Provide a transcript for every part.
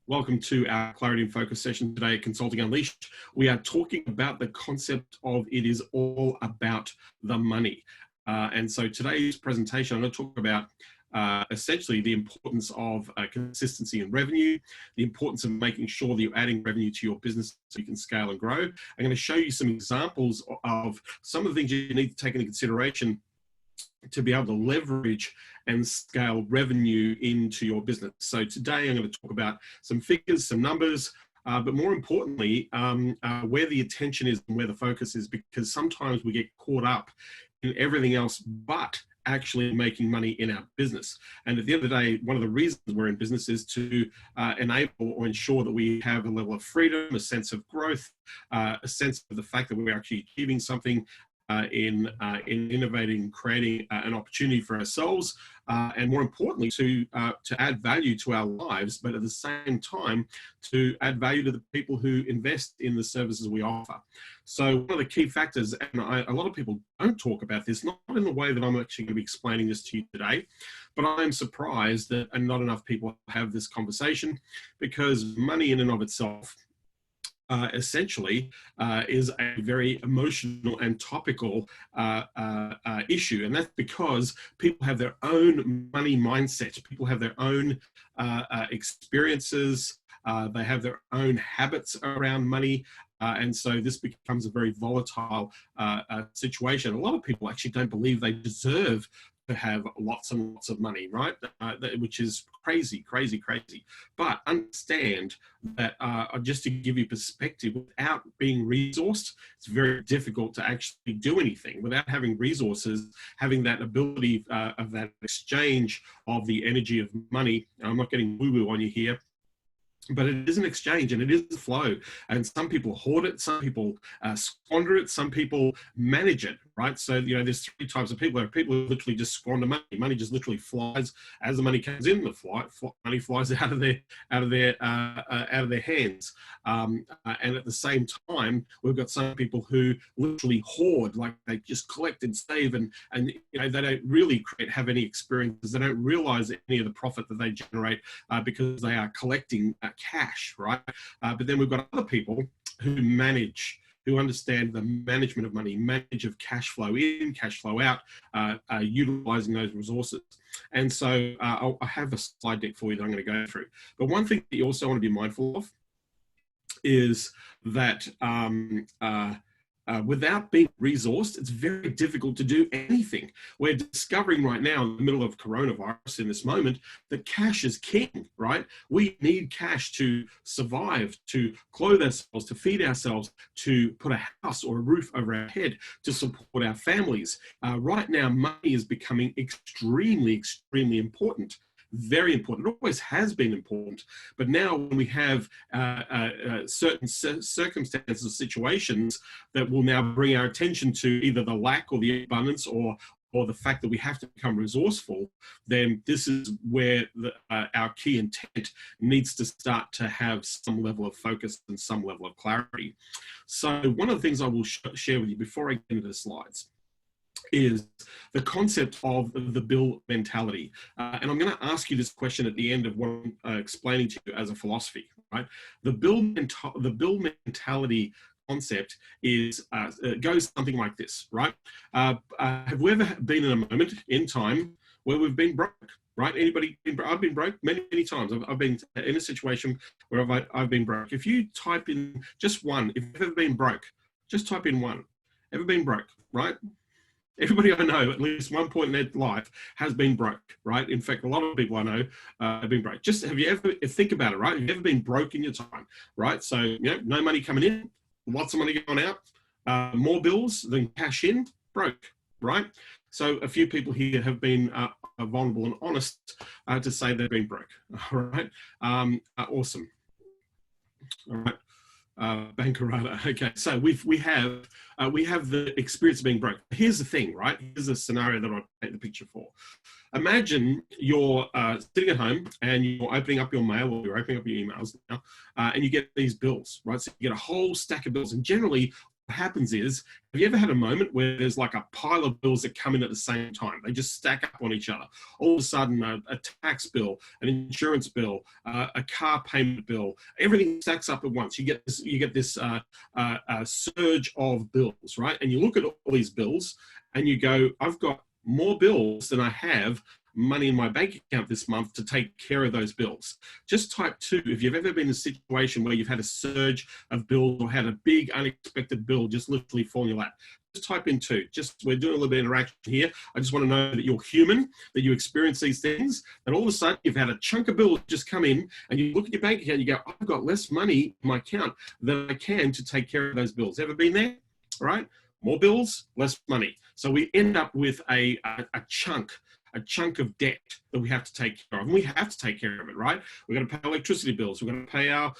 Welcome to our Clarity and Focus session today at Consulting Unleashed. We are talking about the concept of it is all about the money. And so today's presentation, I'm going to talk about essentially the importance of consistency in revenue, the importance of making sure that you're adding revenue to your business so you can scale and grow. I'm going to show you some examples of some of the things you need to take into consideration to be able to leverage and scale revenue into your business. So today I'm going to talk about some figures, some numbers, but more importantly, where the attention is and where the focus is, because sometimes we get caught up in everything else but actually making money in our business. And at the end of the day, one of the reasons we're in business is to enable or ensure that we have a level of freedom, a sense of growth, a sense of the fact that we're actually achieving something in innovating, creating an opportunity for ourselves, and more importantly, to add value to our lives, but at the same time, to add value to the people who invest in the services we offer. So one of the key factors, and a lot of people don't talk about this, not in the way that I'm actually going to be explaining this to you today, but I'm surprised that not enough people have this conversation, because money in and of itself essentially is a very emotional and topical issue. And that's because people have their own money mindset. People have their own experiences. They have their own habits around money. And so this becomes a very volatile situation. A lot of people actually don't believe they deserve to have lots and lots of money, right? Which is crazy. But understand that just to give you perspective, without being resourced, it's very difficult to actually do anything. Without having resources, having that ability of that exchange of the energy of money, I'm not getting woo-woo on you here, but it is an exchange and it is a flow. And some people hoard it, some people squander it, some people manage it, right? So, you know, there's three types of people. There are people who literally just squander money. Money just literally flies as the money comes in. Money flies out of their hands. And at the same time, we've got some people who literally hoard, like they just collect and save, and you know, they don't really have any experiences. They don't realize any of the profit that they generate because they are collecting cash, right? But then we've got other people who understand the management of money, manage of cash flow in, cash flow out, utilizing those resources. And so I have a slide deck for you that I'm going to go through. But one thing that you also want to be mindful of is that without being resourced, it's very difficult to do anything. We're discovering right now in the middle of coronavirus in this moment that cash is king, right? We need cash to survive, to clothe ourselves, to feed ourselves, to put a house or a roof over our head, to support our families. Right now, money is becoming extremely important. Very important. It always has been important, but now when we have certain circumstances or situations that will now bring our attention to either the lack or the abundance or the fact that we have to become resourceful, then this is where our key intent needs to start to have some level of focus and some level of clarity. So one of the things I will share with you before I get into the slides is the concept of the bill mentality. And I'm going to ask you this question at the end of what I'm explaining to you as a philosophy, right? The bill mentality concept is goes something like this, right? Have we ever been in a moment in time where we've been broke, right? Anybody been broke? I've been broke many times. I've been in a situation where I've been broke. If you type in just one, if you've ever been broke, just type in one. Ever been broke, right? Everybody I know, at least one point in their life, has been broke, right? In fact, a lot of people I know have been broke. Just have you ever, think about it, right? Have you ever been broke in your time, right? So, you know, no money coming in, lots of money going out, more bills than cash in, broke, right? So a few people here have been vulnerable and honest to say they've been broke, all right? Awesome. All right. Bankarada. Okay, so we have the experience of being broke. Here's the thing, right? Here's a scenario that I'll paint the picture for. Imagine you're sitting at home and you're opening up your mail or you're opening up your emails now, and you get these bills, right? So you get a whole stack of bills, and generally happens is, have you ever had a moment where there's like a pile of bills that come in at the same time? They just stack up on each other. All of a sudden, a tax bill, an insurance bill, a car payment bill, everything stacks up at once. You get this surge of bills, right? And you look at all these bills and you go, I've got more bills than I have money in my bank account this month to take care of those bills. Just type 2 if you've ever been in a situation where you've had a surge of bills or had a big unexpected bill just literally fall in your lap. Just type in 2. We're doing a little bit of interaction here. I just want to know that you're human, that you experience these things, that all of a sudden you've had a chunk of bills just come in and you look at your bank account and you go, I've got less money in my account than I can to take care of those bills. Ever been there? All right? More bills, less money. So we end up with a chunk of debt that we have to take care of. And we have to take care of it, right? We've got to pay electricity bills. We've got to pay our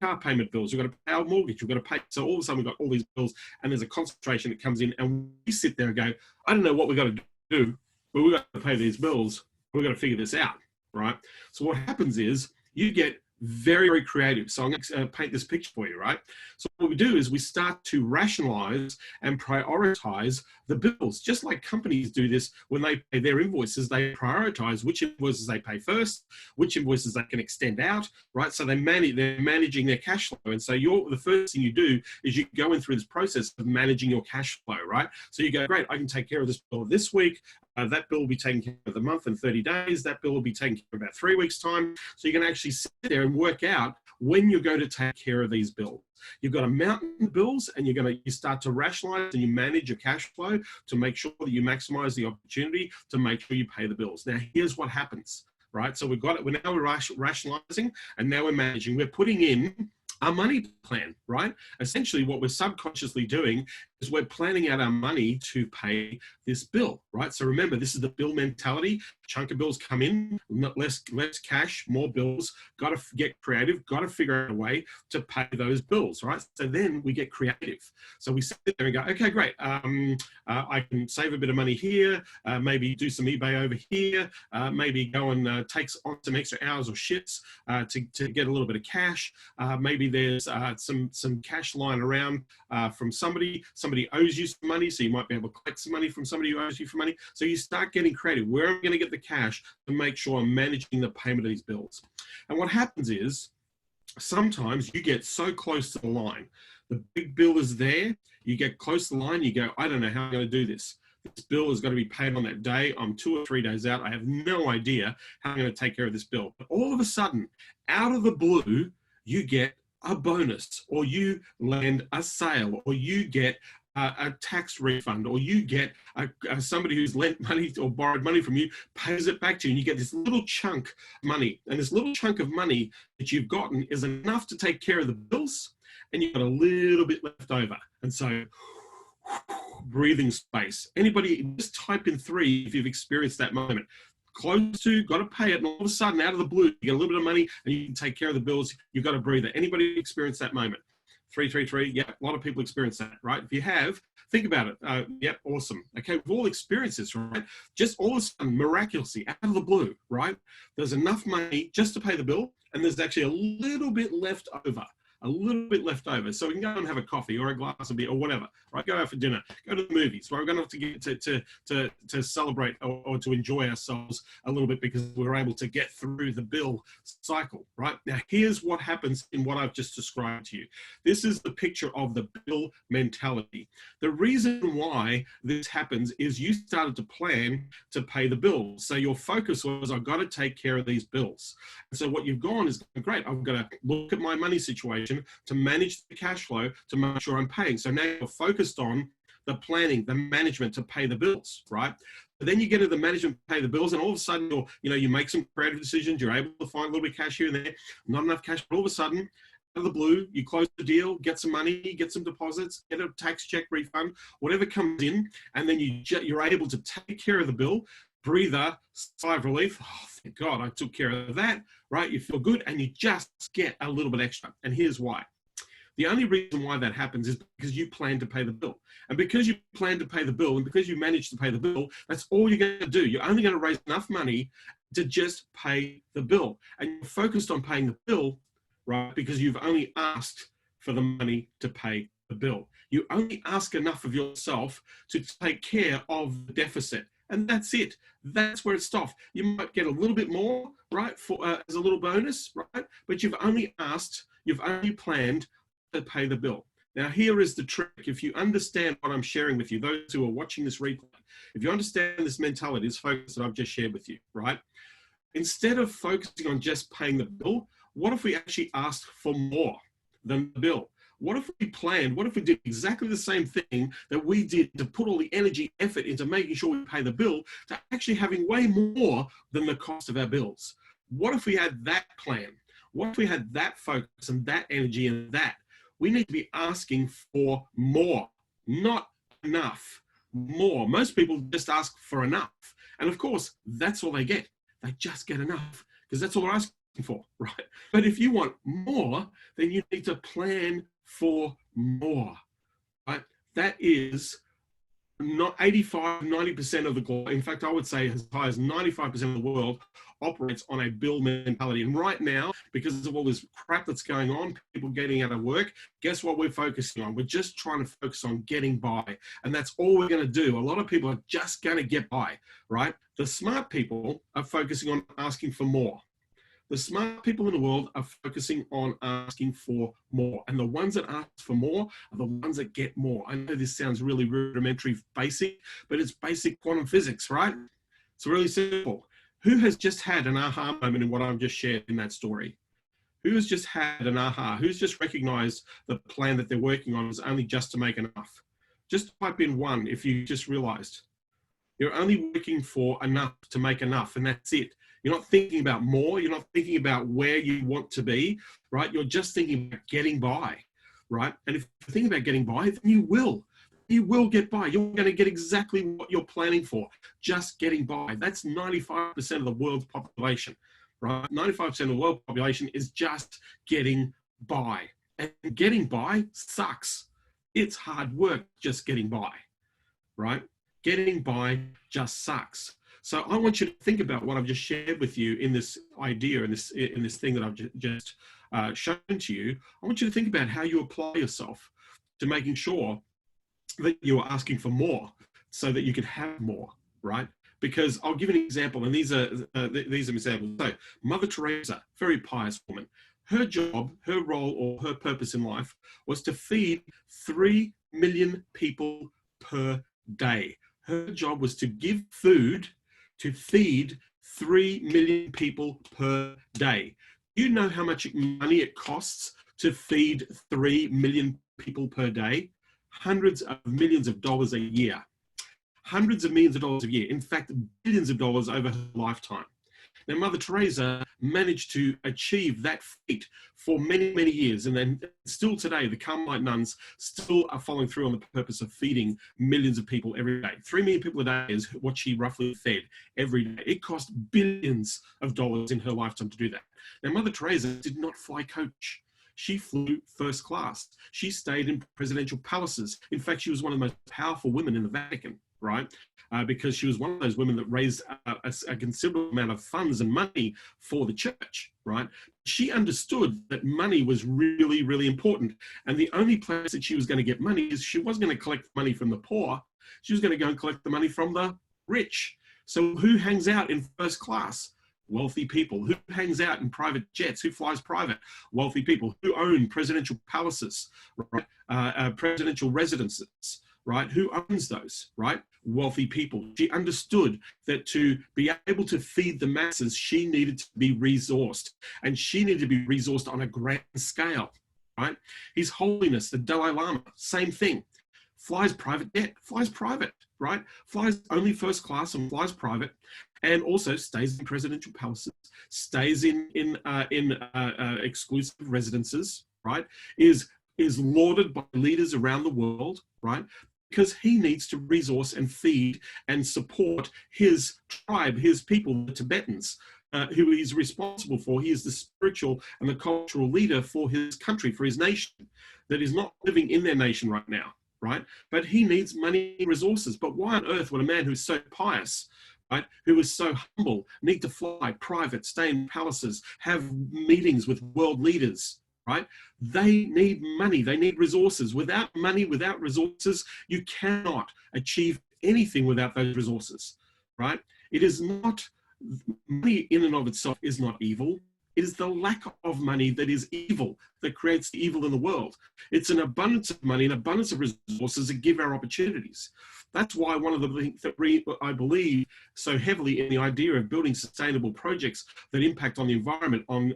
car payment bills. We've got to pay our mortgage. We've got to pay. So all of a sudden we've got all these bills and there's a concentration that comes in and we sit there and go, I don't know what we've got to do, but we've got to pay these bills. We've got to figure this out, right? So what happens is you get very, very creative. So I'm going to paint this picture for you, right? So what we do is we start to rationalize and prioritize the bills, just like companies do this when they pay their invoices. They prioritize which invoices they pay first, which invoices they can extend out, right? So they're managing their cash flow. And so the first thing you do is you go in through this process of managing your cash flow, right? So you go, great, I can take care of this bill this week. That bill will be taken care of the month in 30 days. That bill will be taken care of about 3 weeks' time. So you can actually sit there and work out when you're going to take care of these bills. You've got a mountain of bills and you start to rationalize and you manage your cash flow to make sure that you maximize the opportunity to make sure you pay the bills. Now, here's what happens, right? So we're rationalizing and now we're managing. We're putting in our money plan, right? Essentially what we're subconsciously doing is we're planning out our money to pay this bill, right? So remember, this is the bill mentality. Chunk of bills come in, less cash, more bills, got to get creative, got to figure out a way to pay those bills, right? So then we get creative. So we sit there and go, okay, great. I can save a bit of money here, maybe do some eBay over here, maybe go and take on some extra hours or shifts to get a little bit of cash. Maybe there's some cash lying around from somebody owes you some money, so you might be able to collect some money from somebody who owes you for money. So you start getting creative. Where am I going to get the cash to make sure I'm managing the payment of these bills? And what happens is sometimes you get so close to the line. The big bill is there. You get close to the line. You go, I don't know how I'm going to do this. This bill is going to be paid on that day. I'm 2 or 3 days out. I have no idea how I'm going to take care of this bill. But all of a sudden, out of the blue, you get a bonus, or you land a sale, or you get a tax refund, or you get somebody who's lent money or borrowed money from you pays it back to you, and you get this little chunk of money. And this little chunk of money that you've gotten is enough to take care of the bills, and you've got a little bit left over. And so breathing space. Anybody, just type in 3 if you've experienced that moment. Close to, got to pay it, and all of a sudden, out of the blue, you get a little bit of money, and you can take care of the bills. You've got to breathe it. Anybody experience that moment? 333. Yeah, a lot of people experience that, right? If you have, think about it. Yep, awesome. Okay, we've all experienced this, right? Just all of a sudden, miraculously, out of the blue, right? There's enough money just to pay the bill, and there's actually a little bit left over. So we can go and have a coffee or a glass of beer or whatever, right? Go out for dinner, go to the movies, right? We're going to have to get to celebrate or to enjoy ourselves a little bit because we're able to get through the bill cycle, right? Now, here's what happens in what I've just described to you. This is the picture of the bill mentality. The reason why this happens is you started to plan to pay the bills. So your focus was, I've got to take care of these bills. And so what you've gone is, great, I've got to look at my money situation to manage the cash flow to make sure I'm paying. So now you're focused on the planning, the management to pay the bills, right? But then you get to the management to pay the bills, and all of a sudden you make some creative decisions. You're able to find a little bit of cash here and there, not enough cash, but all of a sudden, out of the blue, you close the deal, get some money, get some deposits, get a tax check refund, whatever comes in, and then you're able to take care of the bill. Breather, sigh of relief. Oh, thank God I took care of that, right? You feel good and you just get a little bit extra. And here's why. The only reason why that happens is because you plan to pay the bill. And because you plan to pay the bill and because you manage to pay the bill, that's all you're going to do. You're only going to raise enough money to just pay the bill. And you're focused on paying the bill, right? Because you've only asked for the money to pay the bill. You only ask enough of yourself to take care of the deficit. And that's it. That's where it stops. You might get a little bit more, right, for as a little bonus, right? But you've only planned to pay the bill. Now, here is the trick. If you understand what I'm sharing with you, those who are watching this replay, if you understand this mentality, this focus that I've just shared with you, right? Instead of focusing on just paying the bill, what if we actually asked for more than the bill? What if we planned, what if we did exactly the same thing that we did to put all the energy, effort into making sure we pay the bill, to actually having way more than the cost of our bills? What if we had that plan? What if we had that focus and that energy and that? We need to be asking for more, not enough, more. Most people just ask for enough. And of course, that's all they get. They just get enough because that's all they're asking for, right? But if you want more, then you need to plan for more, right? That is not 85, 90% of the globe. In fact, I would say as high as 95% of the world operates on a bill mentality. And right now, because of all this crap that's going on, people getting out of work, guess what we're focusing on? We're just trying to focus on getting by. And that's all we're going to do. A lot of people are just going to get by, right? The smart people are focusing on asking for more. The smart people in the world are focusing on asking for more. And the ones that ask for more are the ones that get more. I know this sounds really rudimentary, basic, but it's basic quantum physics, right? It's really simple. Who has just had an aha moment in what I've just shared in that story? Who has just had an aha? Who's just recognized the plan that they're working on is only just to make enough? Just type in one if you just realized. You're only working for enough to make enough, and that's it. You're not thinking about more. You're not thinking about where you want to be, right? You're just thinking about getting by, right? And if you think about getting by, then you will. You will get by. You're going to get exactly what you're planning for, just getting by. That's 95% of the world's population, right? 95% of the world population is just getting by. And getting by sucks. It's hard work just getting by, right? Getting by just sucks. So I want you to think about what I've just shared with you in this idea, in this thing that I've just shown to you. I want you to think about how you apply yourself to making sure that you are asking for more so that you can have more, right? Because I'll give an example, and these are examples. So Mother Teresa, very pious woman, her job, her role, or her purpose in life was to feed 3 million people per day. Her job was to give food to feed 3 million people per day. Do you know how much money it costs to feed 3 million people per day? Hundreds of millions of dollars a year. Hundreds of millions of dollars a year. In fact, billions of dollars over her lifetime. Now, Mother Teresa managed to achieve that feat for many, many years. And then still today, the Carmelite nuns still are following through on the purpose of feeding millions of people every day. 3 million people a day is what she roughly fed every day. It cost billions of dollars in her lifetime to do that. Now, Mother Teresa did not fly coach. She flew first class. She stayed in presidential palaces. In fact, she was one of the most powerful women in the Vatican, right? Because she was one of those women that raised a considerable amount of funds and money for the church, right? She understood that money was really, really important. And the only place that she was going to get money is she wasn't going to collect money from the poor. She was going to go and collect the money from the rich. So who hangs out in first class? Wealthy people. Who hangs out in private jets? Who flies private? Wealthy people. Who own presidential palaces, right? Presidential residences, right? Who owns those, right? Wealthy people. She understood that to be able to feed the masses, she needed to be resourced, and she needed to be resourced on a grand scale, right? His Holiness, the Dalai Lama, same thing. Flies private jet, flies private, right? Flies only first class and flies private, and also stays in presidential palaces, stays in exclusive residences, right? Is lauded by leaders around the world, right? Because he needs to resource and feed and support his tribe, his people, the Tibetans, who he's responsible for. He is the spiritual and the cultural leader for his country, for his nation, that is not living in their nation right now, right? But he needs money and resources. But why on earth would a man who's so pious, right, who is so humble, need to fly private, stay in palaces, have meetings with world leaders, right? They need money. They need resources. Without money, without resources, you cannot achieve anything without those resources, right? It is not, money in and of itself is not evil. It is the lack of money that is evil, that creates the evil in the world. It's an abundance of money, an abundance of resources that give our opportunities. That's why one of the things that I believe so heavily in the idea of building sustainable projects that impact on the environment, on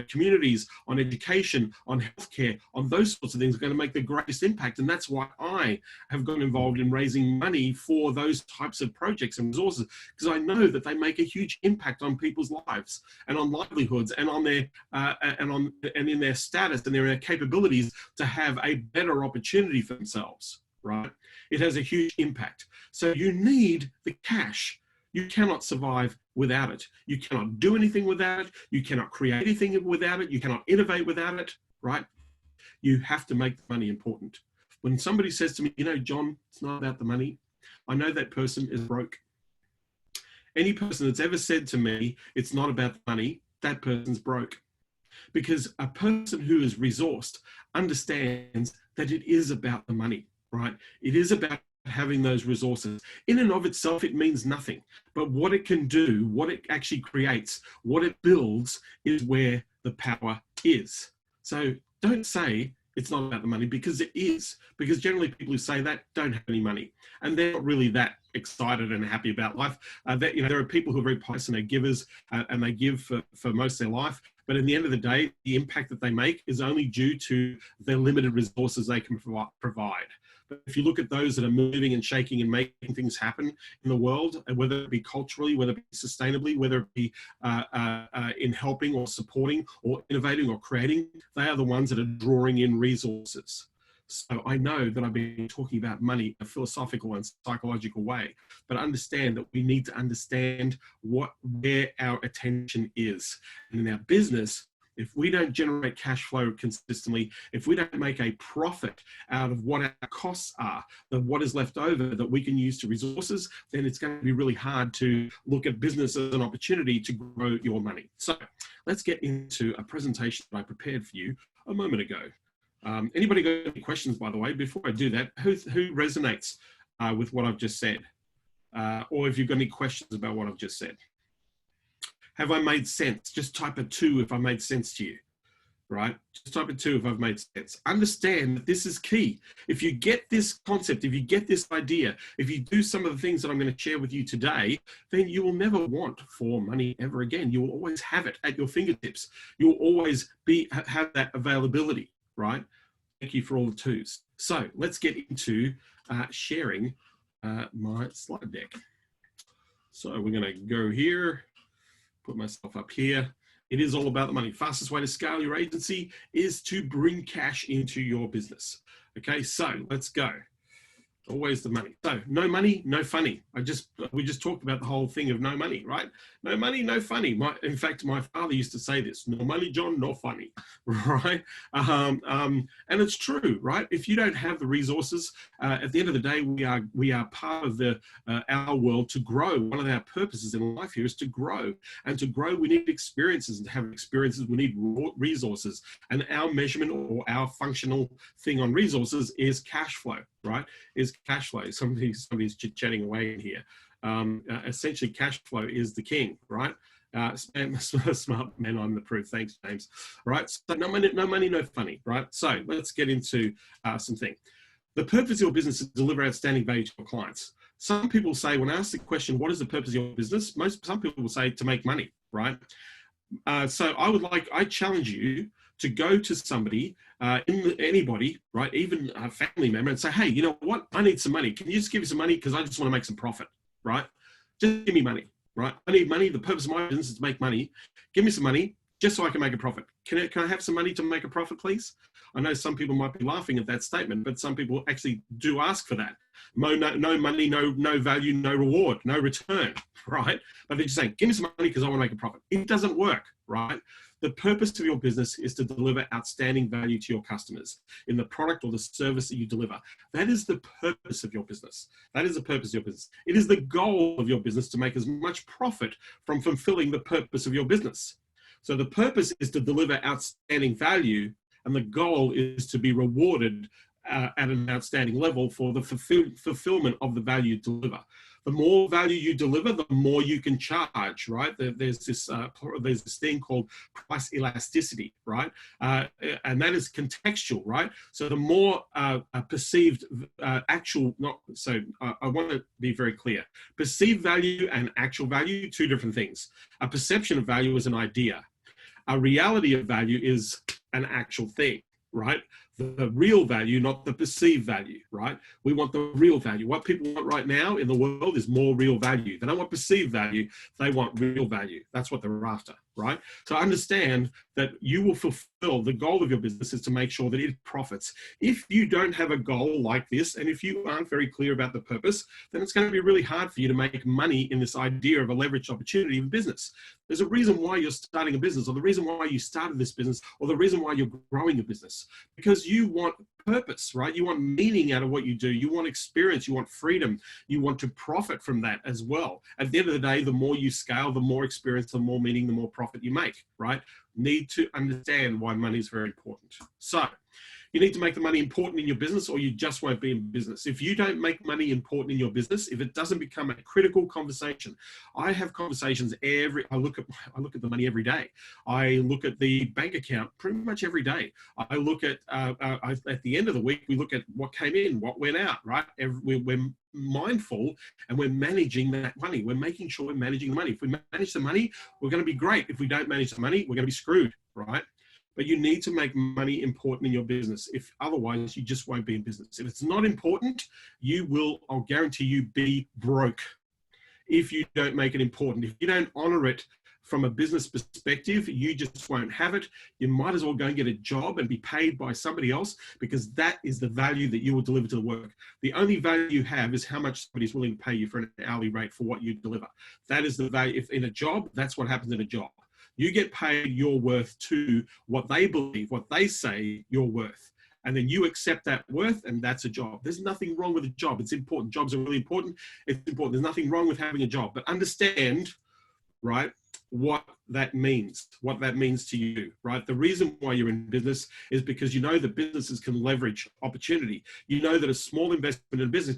communities, on education, on healthcare, on those sorts of things are going to make the greatest impact. And that's why I have gotten involved in raising money for those types of projects and resources, because I know that they make a huge impact on people's lives and on livelihoods and on their and in their status and their capabilities to have a better opportunity for themselves, right? It has a huge impact. So you need the cash. You cannot survive without it. You cannot do anything without it. You cannot create anything without it. You cannot innovate without it, right? You have to make the money important. When somebody says to me, you know, John, it's not about the money, I know that person is broke. Any person that's ever said to me, it's not about the money, that person's broke. Because a person who is resourced understands that it is about the money, right? It is about having those resources. In and of itself, it means nothing. But what it can do, what it actually creates, what it builds is where the power is. So don't say it's not about the money, because it is. Because generally people who say that don't have any money, and they're not really that excited and happy about life. That, you know, there are people who are very pious and they're givers, and they give for most of their life. But at the end of the day, the impact that they make is only due to their limited resources they can provide. But if you look at those that are moving and shaking and making things happen in the world, whether it be culturally, whether it be sustainably, whether it be in helping or supporting or innovating or creating, they are the ones that are drawing in resources. So I know that I've been talking about money in a philosophical and psychological way, but understand that we need to understand where our attention is. And in our business, if we don't generate cash flow consistently, if we don't make a profit out of what our costs are, then what is left over that we can use to resources, then it's going to be really hard to look at business as an opportunity to grow your money. So let's get into a presentation that I prepared for you a moment ago. Anybody got any questions, by the way? Before I do that, who resonates with what I've just said? Or if you've got any questions about what I've just said? Have I made sense? Just type a 2 if I made sense to you, right? Just type a 2 if I've made sense. Understand that this is key. If you get this concept, if you get this idea, if you do some of the things that I'm going to share with you today, then you will never want for money ever again. You will always have it at your fingertips. You'll always have that availability, right? Thank you for all the 2s. So let's get into sharing my slide deck. So we're going to go here. Put myself up here. It is all about the money. Fastest way to scale your agency is to bring cash into your business. Okay, so let's go. Always the money. So no money, no funny. We just talked about the whole thing of no money, right? No money, no funny. In fact, my father used to say this: no money, John, no funny, right? And it's true, right? If you don't have the resources, at the end of the day, we are part of our world to grow. One of our purposes in life here is to grow, and to grow, we need experiences, and to have experiences, we need resources. And our measurement or our functional thing on resources is cash flow, right? Is cash flow. Somebody's chit-chatting away in here. Essentially, cash flow is the king, right? Smart men on the proof. Thanks, James. Right? So no money, no funny, right? So let's get into something. The purpose of your business is to deliver outstanding value to your clients. Some people say, when I ask the question, what is the purpose of your business? Some people will say to make money, right? So I challenge you to go to somebody, anybody, right, even a family member, and say, hey, you know what? I need some money. Can you just give me some money? Because I just want to make some profit, right? Just give me money, right? I need money. The purpose of my business is to make money. Give me some money just so I can make a profit. Can I have some money to make a profit, please? I know some people might be laughing at that statement, but some people actually do ask for that. No money, no value, no reward, no return, right? But they're just saying, give me some money because I want to make a profit. It doesn't work, right? The purpose of your business is to deliver outstanding value to your customers in the product or the service that you deliver. That is the purpose of your business. That is the purpose of your business. It is the goal of your business to make as much profit from fulfilling the purpose of your business. So the purpose is to deliver outstanding value, And the goal is to be rewarded at an outstanding level for the fulfillment of the value you deliver. The more value you deliver, the more you can charge, right? There's this thing called price elasticity, right? And that is contextual, right? So the more perceived actual, not so. I want to be very clear. Perceived value and actual value, two different things. A perception of value is an idea. A reality of value is an actual thing, right? The real value, not the perceived value, right? We want the real value. What people want right now in the world is more real value. They don't want perceived value. They want real value. That's what they're after, right? So understand that you will fulfill the goal of your business is to make sure that it profits. If you don't have a goal like this, and if you aren't very clear about the purpose, then it's going to be really hard for you to make money in this idea of a leveraged opportunity in business. There's a reason why you're starting a business, or the reason why you started this business, or the reason why you're growing a business, because you want purpose, right? You want meaning out of what you do. You want experience. You want freedom. You want to profit from that as well. At the end of the day, the more you scale, the more experience, the more meaning, the more profit you make, right? Need to understand why money is very important. So you need to make the money important in your business, or you just won't be in business. If you don't make money important in your business, if it doesn't become a critical conversation, I have conversations I look at the money every day. I look at the bank account pretty much every day. I look at at the end of the week, we look at what came in, what went out, right? We're mindful and we're managing that money. We're making sure we're managing the money. If we manage the money, we're going to be great. If we don't manage the money, we're going to be screwed, right? But you need to make money important in your business. If otherwise, you just won't be in business. If it's not important, you will, I'll guarantee you, be broke if you don't make it important. If you don't honor it from a business perspective, you just won't have it. You might as well go and get a job and be paid by somebody else, because that is the value that you will deliver to the work. The only value you have is how much somebody's willing to pay you for an hourly rate for what you deliver. That is the value. If in a job, that's what happens in a job. You get paid your worth to what they believe, what they say you're worth. And then you accept that worth, and that's a job. There's nothing wrong with a job. It's important. Jobs are really important. It's important. There's nothing wrong with having a job. But understand, right, what that means to you, right? The reason why you're in business is because you know that businesses can leverage opportunity. You know that a small investment in a business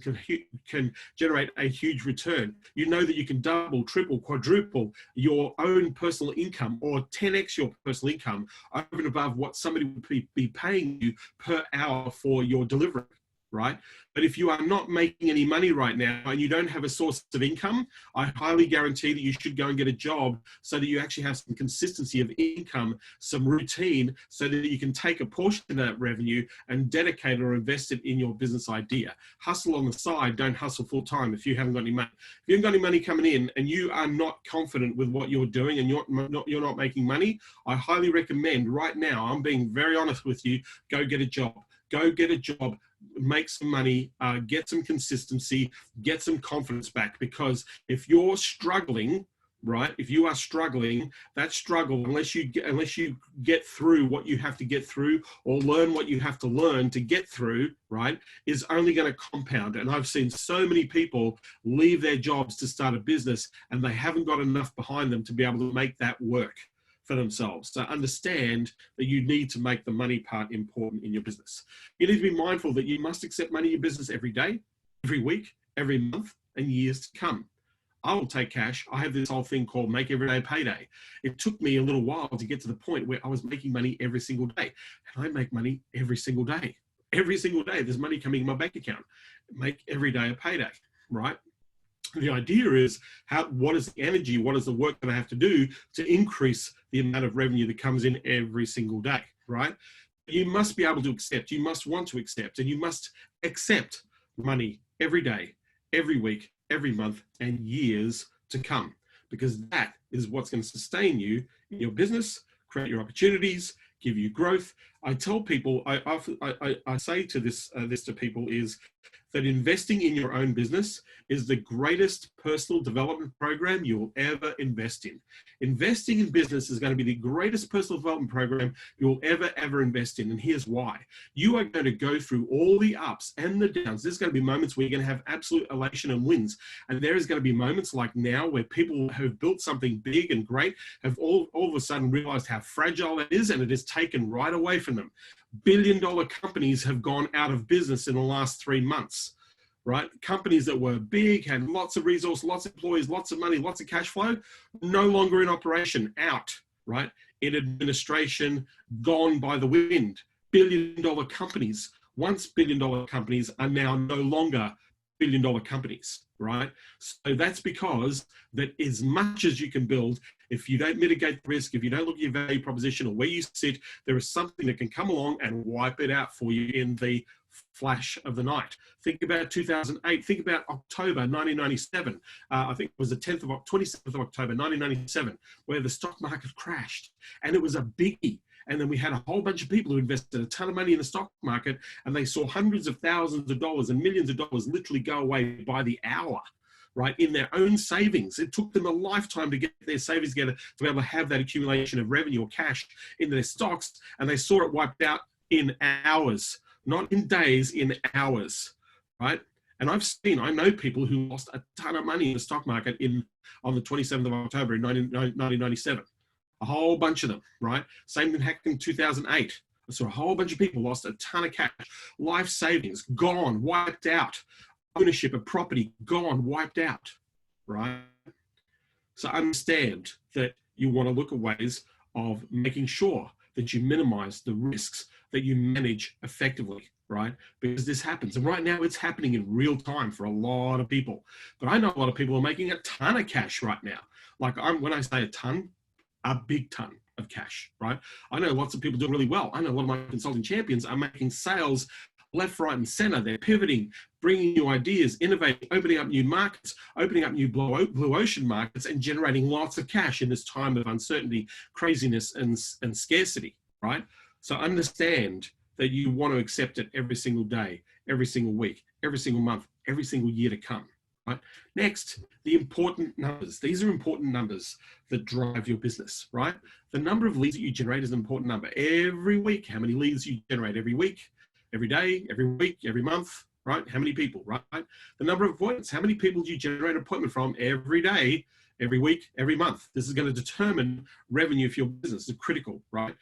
can generate a huge return. You know that you can double, triple, quadruple your own personal income, or 10x your personal income over and above what somebody would be paying you per hour for your delivery, right? But if you are not making any money right now and you don't have a source of income, I highly guarantee that you should go and get a job so that you actually have some consistency of income, some routine, so that you can take a portion of that revenue and dedicate it or invest it in your business idea. Hustle on the side, don't hustle full time if you haven't got any money. If you haven't got any money coming in and you are not confident with what you're doing and you're not making money, I highly recommend right now, I'm being very honest with you, go get a job. Go get a job, make some money, get some consistency, get some confidence back. Because if you're struggling, right, if you are struggling, that struggle, unless you get through what you have to get through, or learn what you have to learn to get through, right, is only going to compound. And I've seen so many people leave their jobs to start a business, and they haven't got enough behind them to be able to make that work for themselves. So understand that you need to make the money part important in your business. You need to be mindful that you must accept money in your business every day, every week, every month, and years to come. I will take cash. I have this whole thing called make every day payday. It took me a little while to get to the point where I was making money every single day. And I make money every single day. Every single day, there's money coming in my bank account. Make every day a payday, right? The idea is what is the energy, what is the work that I have to do to increase the amount of revenue that comes in every single day, right? You must be able to accept, you must want to accept, and you must accept money every day, every week, every month, and years to come, because that is what's going to sustain you in your business, create your opportunities, give you growth. I tell people, I say to this to people is that investing in your own business is the greatest personal development program you will ever invest in. Investing in business is going to be the greatest personal development program you will ever invest in. And here's why. You are going to go through all the ups and the downs. There's going to be moments where you're going to have absolute elation and wins. And there is going to be moments like now where people who have built something big and great have all of a sudden realized how fragile it is, and it is taken right away from them. Billion-dollar companies have gone out of business in the last 3 months, right? Companies that were big, had lots of resources, lots of employees, lots of money, lots of cash flow, no longer in operation, out, right? In administration, gone by the wind. Billion-dollar companies, once billion-dollar companies, are now no longer billion-dollar companies, right? So that's because that as much as you can build, if you don't mitigate the risk, if you don't look at your value proposition or where you sit, there is something that can come along and wipe it out for you in the flash of the night. Think about 2008. Think about October 1997. I think it was the 27th of October 1997, where the stock market crashed, and it was a biggie. And then we had a whole bunch of people who invested a ton of money in the stock market, and they saw hundreds of thousands of dollars and millions of dollars literally go away by the hour, right, in their own savings. It took them a lifetime to get their savings together to be able to have that accumulation of revenue or cash in their stocks, and they saw it wiped out in hours, not in days, in hours, right? And I know people who lost a ton of money in the stock market on the 27th of October in 1997. A whole bunch of them, right? Same thing happened in 2008. So a whole bunch of people lost a ton of cash. Life savings, gone, wiped out. Ownership of property, gone, wiped out, right? So understand that you want to look at ways of making sure that you minimize the risks, that you manage effectively, right? Because this happens. And right now it's happening in real time for a lot of people. But I know a lot of people are making a ton of cash right now. Like when I say a big ton of cash, right? I know lots of people doing really well. I know a lot of my consulting champions are making sales left, right, and center. They're pivoting, bringing new ideas, innovating, opening up new markets, opening up new blue ocean markets, and generating lots of cash in this time of uncertainty, craziness, and scarcity, right? So understand that you want to accept it every single day, every single week, every single month, every single year to come. Right? Next, the important numbers. These are important numbers that drive your business, right? The number of leads that you generate is an important number. Every week, how many leads you generate every week, every day, every week, every month, right? How many people, right? The number of appointments. How many people do you generate an appointment from every day, every week, every month? This is going to determine revenue for your business. It's critical, right?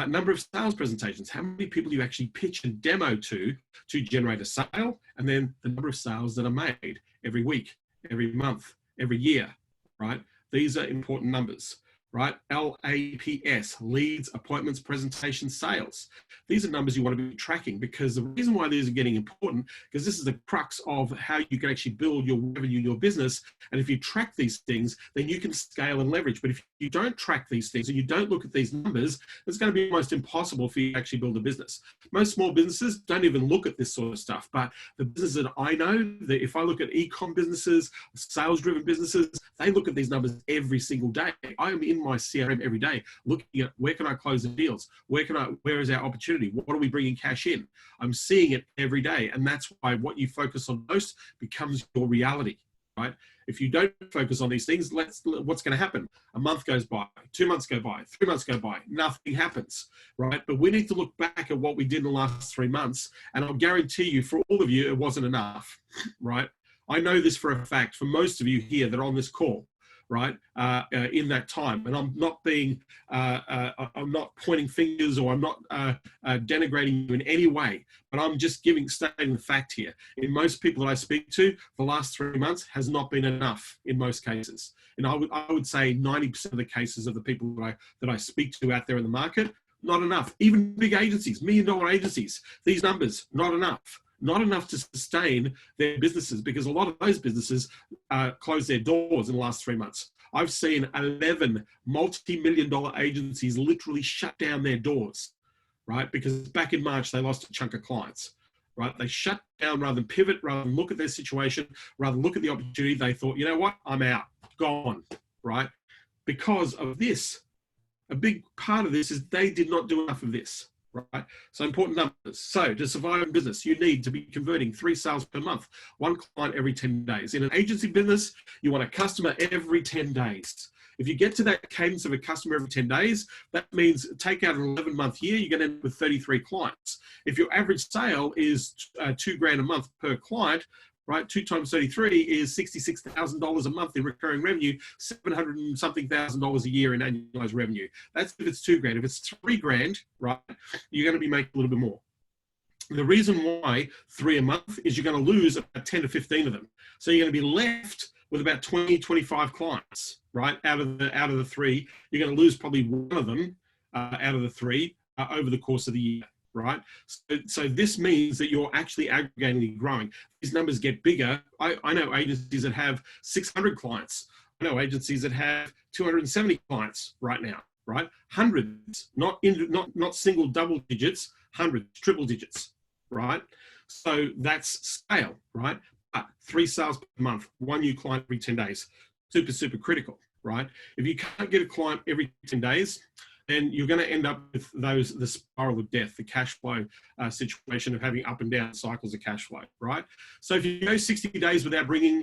Number of sales presentations. How many people do you actually pitch and demo to generate a sale? And then the number of sales that are made every week, every month, every year, right? These are important numbers, right? LAPS, leads, appointments, presentations, sales. These are numbers you want to be tracking, because the reason why these are getting important, because this is the crux of how you can actually build your revenue in your business. And if you track these things, then you can scale and leverage. But if you don't track these things and you don't look at these numbers, it's going to be almost impossible for you to actually build a business. Most small businesses don't even look at this sort of stuff. But the businesses that I know, that if I look at e-com businesses, sales-driven businesses, they look at these numbers every single day. I am in my CRM every day looking at where can I close the deals? Where is our opportunity? What are we bringing cash in? I'm seeing it every day. And that's why what you focus on most becomes your reality, right? If you don't focus on these things, what's going to happen? A month goes by, 2 months go by, 3 months go by, nothing happens, right? But we need to look back at what we did in the last 3 months. And I'll guarantee you, for all of you, it wasn't enough, right? I know this for a fact, for most of you here that are on this call, right, in that time. And I'm not I'm not pointing fingers, or I'm not denigrating you in any way, but I'm just stating the fact here. In most people that I speak to, the last 3 months has not been enough in most cases. And I would say 90% of the cases of the people that I speak to out there in the market, not enough. Even big agencies, million-dollar agencies, these numbers, not enough. Not enough to sustain their businesses, because a lot of those businesses closed their doors in the last 3 months. I've seen 11 multi-million-dollar agencies literally shut down their doors, right? Because back in March, they lost a chunk of clients, right? They shut down rather than pivot, rather than look at their situation, rather than look at the opportunity. They thought, you know what, I'm out, gone, right? Because of this. A big part of this is they did not do enough of this. right? So important numbers. So to survive in business, you need to be converting 3 sales per month, 1 client every 10 days. In an agency business, you want a customer every 10 days. If you get to that cadence of a customer every 10 days, that means take out an 11-month year, you're going to end up with 33 clients. If your average sale is $2,000 a month per client, right? 2 times 33 is $66,000 a month in recurring revenue, 700 and something thousand dollars a year in annualized revenue. That's if it's $2,000. If it's $3,000, right, you're going to be making a little bit more. The reason why 3 a month is you're going to lose about 10 to 15 of them. So you're going to be left with about 20, 25 clients, right? Out of the 3, you're going to lose probably 1 of them out of the 3 over the course of the year. Right. So this means that you're actually aggregating and growing. These numbers get bigger. I know agencies that have 600 clients. I know agencies that have 270 clients right now, right? Hundreds, not single double digits, hundreds, triple digits, right? So that's scale, right? 3 sales per month, 1 new client every 10 days. Super, super critical, right? If you can't get a client every 10 days, then you're going to end up with the spiral of death, the cash flow situation of having up and down cycles of cash flow, right? So if you go 60 days without if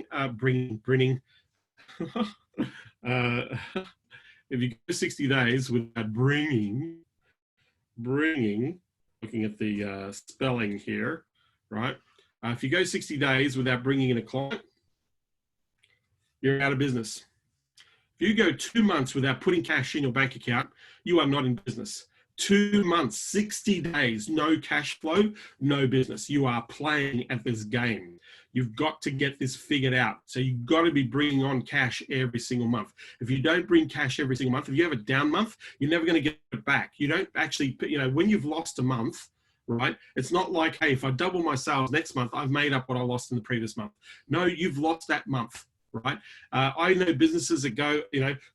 you go 60 days without bringing, looking at the spelling here, right? If you go 60 days without bringing in a client, you're out of business. If you go 2 months without putting cash in your bank account, you are not in business. 2 months, 60 days, no cash flow, no business. You are playing at this game. You've got to get this figured out. So you've got to be bringing on cash every single month. If you don't bring cash every single month, if you have a down month, you're never going to get it back. You don't actually, when you've lost a month, right? It's not like, hey, if I double my sales next month, I've made up what I lost in the previous month. No, you've lost that month. Right. I know businesses that go,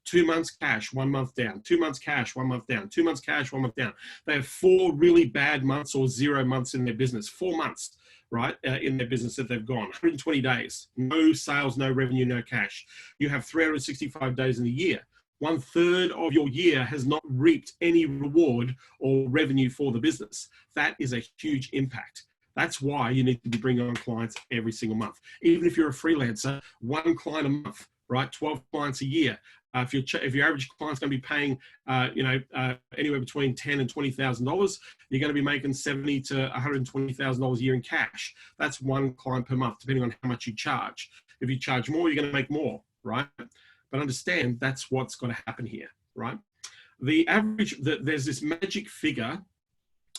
2 months cash, 1 month down, 2 months cash, 1 month down, 2 months cash, 1 month down. They have 4 really bad months or 0 months in their business, 4 months, right, in their business that they've gone, 120 days, no sales, no revenue, no cash. You have 365 days in a year. 1/3 of your year has not reaped any reward or revenue for the business. That is a huge impact. That's why you need to be bringing on clients every single month. Even if you're a freelancer, 1 client a month, right? 12 clients a year. If your average client's going to be paying, anywhere between $10,000 and $20,000, you're going to be making $70,000 to $120,000 a year in cash. That's 1 client per month, depending on how much you charge. If you charge more, you're going to make more, right? But understand that's what's going to happen here, right? The average, there's this magic figure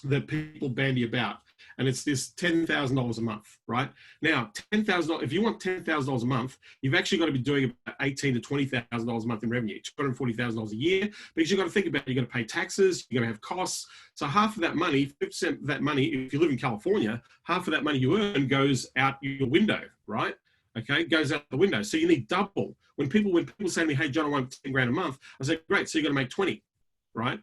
that people bandy about, and it's this $10,000 a month, right? Now, $10,000. If you want $10,000 a month, you've actually got to be doing about $18,000 to $20,000 a month in revenue, $240,000 a year. Because you've got to think about it, you've got to pay taxes, you're going to have costs. So half of that money, 50% of that money, if you live in California, half of that money you earn goes out your window, right? Okay, goes out the window. So you need double. When people say to me, "Hey, John, I want $10,000 a month," I say, "Great, so you're going to make 20, right?"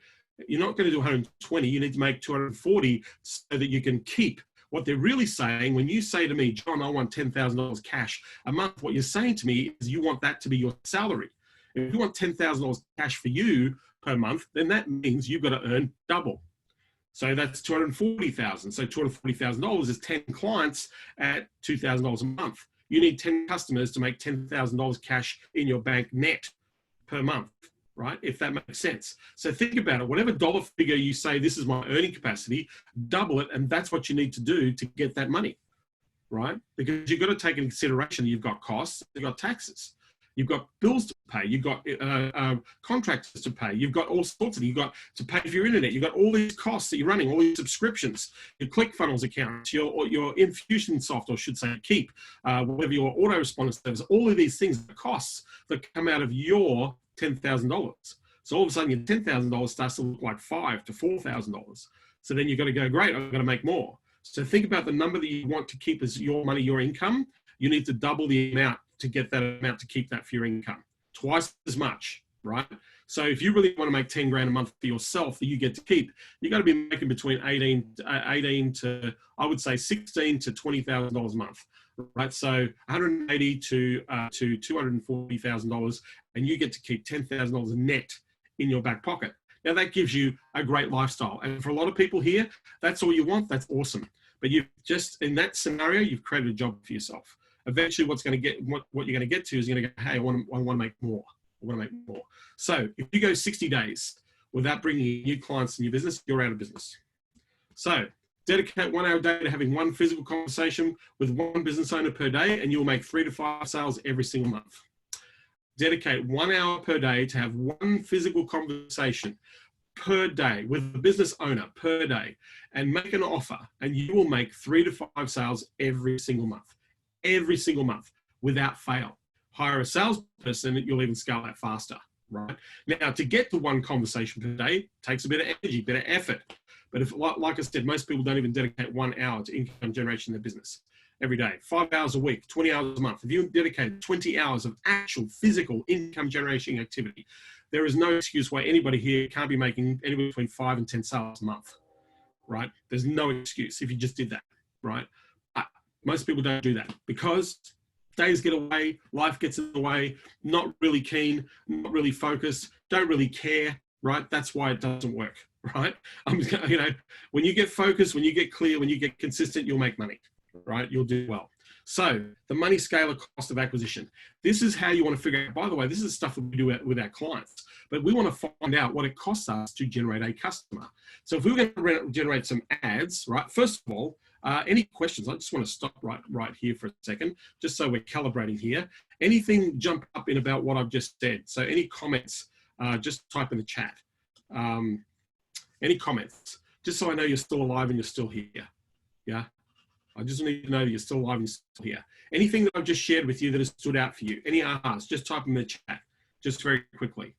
You're not going to do 120. You need to make 240 so that you can keep. What they're really saying, when you say to me, "John, I want $10,000 cash a month," what you're saying to me is you want that to be your salary. If you want $10,000 cash for you per month, then that means you've got to earn double. So that's $240,000. So $240,000 is 10 clients at $2,000 a month. You need 10 customers to make $10,000 cash in your bank net per month. Right? If that makes sense. So think about it. Whatever dollar figure you say, this is my earning capacity, double it. And that's what you need to do to get that money, right? Because you've got to take into consideration that you've got costs, you've got taxes, you've got bills to pay, you've got contractors to pay, you've got all sorts of, you've got to pay for your internet, you've got all these costs that you're running, all these subscriptions, your ClickFunnels accounts, your Infusion software, I should say, Keep, whatever your autoresponder service, all of these things are costs that come out of your $10,000. So all of a sudden your $10,000 starts to look like $5,000 to $4,000. So then you've got to go, great, I've got to make more. So think about the number that you want to keep as your money, your income. You need to double the amount to get that amount to keep that for your income. Twice as much, right? So if you really want to make $10,000 a month for yourself that you get to keep, you got to be making between 18 to, I would say, $16,000 to $20,000 a month. Right, so $180,000 to $240,000, and you get to keep $10,000 net in your back pocket. Now that gives you a great lifestyle. And for a lot of people here, that's all you want. That's awesome. But you've just, in that scenario, you've created a job for yourself. Eventually what you're going to get to is you're going to go, hey, I want to make more. I want to make more. So if you go 60 days without bringing in new clients in your business, you're out of business. So dedicate 1 hour a day to having one physical conversation with one business owner per day, and you'll make 3 to 5 sales every single month. Dedicate 1 hour per day to have one physical conversation per day with a business owner per day, and make an offer, and you will make 3 to 5 sales every single month without fail. Hire a salesperson, you'll even scale that faster, right? Now, to get to one conversation per day takes a bit of energy, bit of effort. But if, like I said, most people don't even dedicate 1 hour to income generation in their business every day. 5 hours a week, 20 hours a month. If you dedicate 20 hours of actual physical income generating activity, there is no excuse why anybody here can't be making anywhere between 5 and 10 sales a month, right? There's no excuse if you just did that, right? But most people don't do that because days get away, life gets in the way, not really keen, not really focused, don't really care, right? That's why it doesn't work, right? You know, when you get focused, when you get clear, when you get consistent, you'll make money, right? You'll do well. So the money scalar cost of acquisition. This is how you want to figure out, by the way, this is stuff that we do with our clients, but we want to find out what it costs us to generate a customer. So if we were going to generate some ads, right? First of all, any questions? I just want to stop right here for a second, just so we're calibrating here. Anything jump up in about what I've just said? So any comments, just type in the chat. Any comments? Just so I know you're still alive and you're still here. Yeah. I just need to know that you're still alive and still here. Anything that I've just shared with you that has stood out for you? Any ahas? Just type in the chat, just very quickly.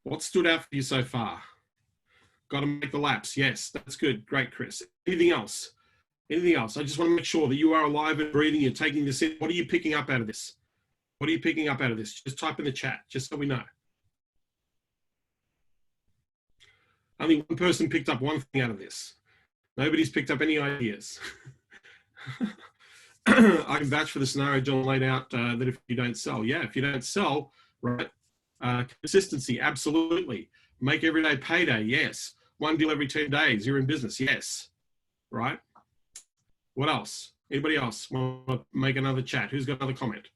What stood out for you so far? Got to make the laps. Yes, that's good. Great, Chris. Anything else? Anything else? I just want to make sure that you are alive and breathing. You're taking this in. What are you picking up out of this? What are you picking up out of this? Just type in the chat, just so we know. Only one person picked up one thing out of this. Nobody's picked up any ideas. I can vouch for the scenario John laid out that if you don't sell, yeah, if you don't sell, right? Consistency, absolutely. Make everyday payday, yes. One deal every 10 days, you're in business, yes. Right? What else? Anybody else want to make another chat? Who's got another comment?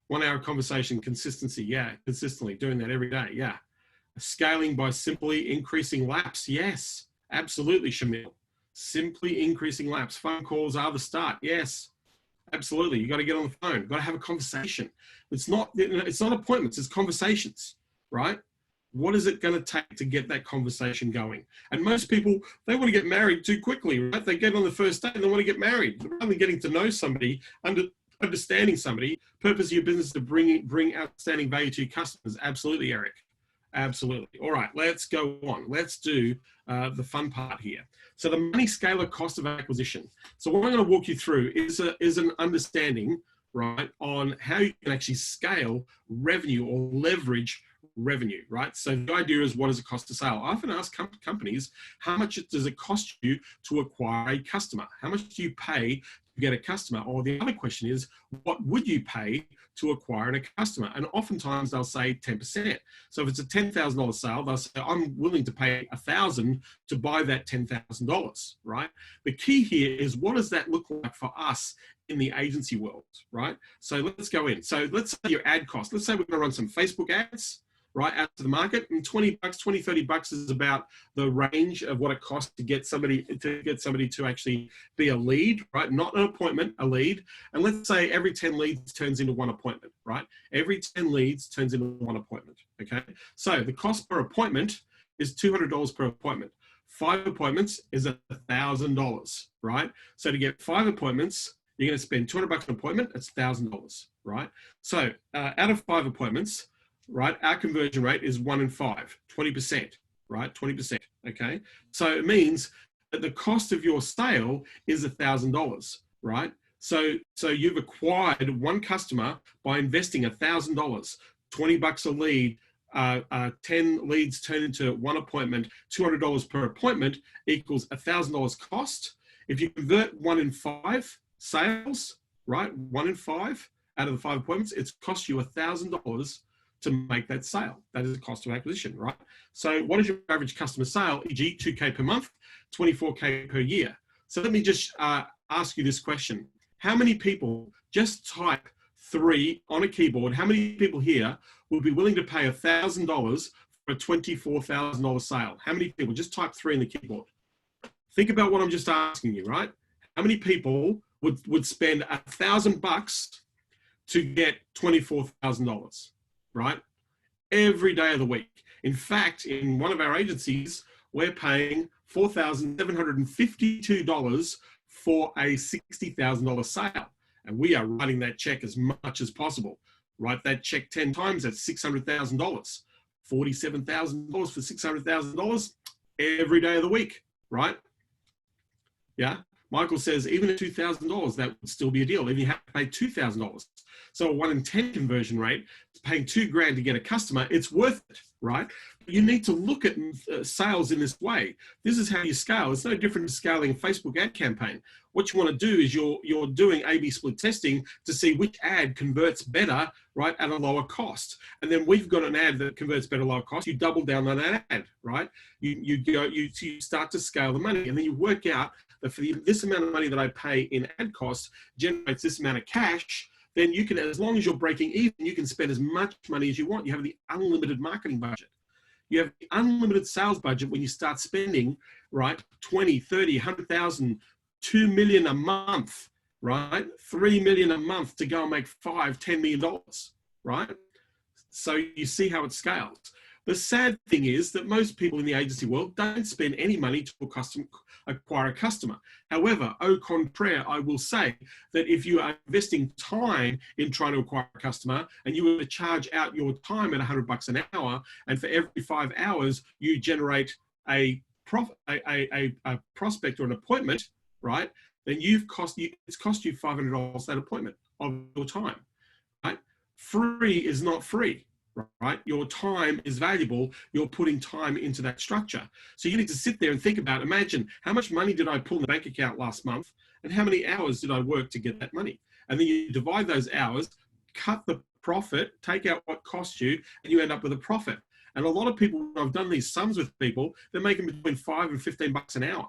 1 hour conversation, consistency, yeah, consistently doing that every day, yeah. Scaling by simply increasing laps, yes, absolutely, Shamil. Simply increasing laps. Phone calls are the start. Yes, absolutely. You got to get on the phone. You've got to have a conversation. It's not appointments. It's conversations, right? What is it going to take to get that conversation going? And most people, they want to get married too quickly, right? They get on the first date and they want to get married. Rather than getting to know somebody, understanding somebody, purpose of your business is to bring outstanding value to your customers. Absolutely, Eric. Absolutely. All right, let's go on. Let's do the fun part here. So the money scalar cost of acquisition. So what I'm going to walk you through is an understanding, right, on how you can actually scale revenue or leverage revenue, right? So the idea is, what does it cost to sell? I often ask companies, how much does it cost you to acquire a customer? How much do you pay to get a customer? Or the other question is, what would you pay to acquire a customer? And oftentimes they'll say 10%. So if it's a $10,000 sale, they'll say, I'm willing to pay $1,000 to buy that $10,000, right? The key here is, what does that look like for us in the agency world, right? So let's go in. So let's say your ad cost. Let's say we're going to run some Facebook ads, right, out to the market, and 20 bucks, 20, 30 bucks is about the range of what it costs to get somebody to actually be a lead, right? Not an appointment, a lead. And let's say every 10 leads turns into one appointment, right? Every 10 leads turns into one appointment, okay? So the cost per appointment is $200 per appointment. 5 appointments is $1,000, right? So to get 5 appointments, you're going to spend 200 bucks an appointment. That's $1,000, right? So out of 5 appointments, right, our conversion rate is 1 in 5, 20%, right? 20%, okay? So it means that the cost of your sale is $1,000, right? So you've acquired one customer by investing $1,000, 20 bucks a lead, 10 leads turn into 1 appointment, $200 per appointment equals $1,000 cost. If you convert 1 in 5 sales, right, 1 in 5 out of the 5 appointments, it's cost you $1,000 to make that sale. That is the cost of acquisition, right? So what is your average customer sale, e.g. 2K per month, 24K per year? So let me just ask you this question. How many people, just type 3 on a keyboard, how many people here would be willing to pay $1,000 for a $24,000 sale? How many people? Just type 3 in the keyboard. Think about what I'm just asking you, right? How many people would spend $1,000 to get $24,000, right? Every day of the week. In fact, in one of our agencies, we're paying $4,752 for a $60,000 sale. And we are writing that check as much as possible. Write that check 10 times, that's $600,000. $47,000 for $600,000 every day of the week, right? Yeah. Michael says, even at $2,000, that would still be a deal, even if you have to pay $2,000. So a 1 in 10 conversion rate, paying $2,000 to get a customer, it's worth it, right? You need to look at sales in this way. This is how you scale. It's no different to scaling a Facebook ad campaign. What you want to do is you're doing A/B split testing to see which ad converts better, right, at a lower cost. And then we've got an ad that converts better, lower cost. You double down on that ad, right? You start to scale the money, and then you work out that for this amount of money that I pay in ad costs generates this amount of cash. Then you can, as long as you're breaking even, you can spend as much money as you want. You have the unlimited marketing budget. You have the unlimited sales budget when you start spending, right, 20, 30, 100,000, 2 million a month, right? 3 million a month to go and make $5, $10 million, right? So you see how it scales. The sad thing is that most people in the agency world don't spend any money to acquire a customer. However, au contraire, I will say that if you are investing time in trying to acquire a customer and you were to charge out your time at $100 an hour, and for every 5 hours you generate a prospect or an appointment, right? Then it's cost you $500 that appointment of your time, right? Free is not free. Right? Your time is valuable. You're putting time into that structure. So you need to sit there and think about, imagine how much money did I pull in the bank account last month and how many hours did I work to get that money? And then you divide those hours, cut the profit, take out what cost you, and you end up with a profit. And a lot of people, when I've done these sums with people, they're making between $5 and $15 an hour.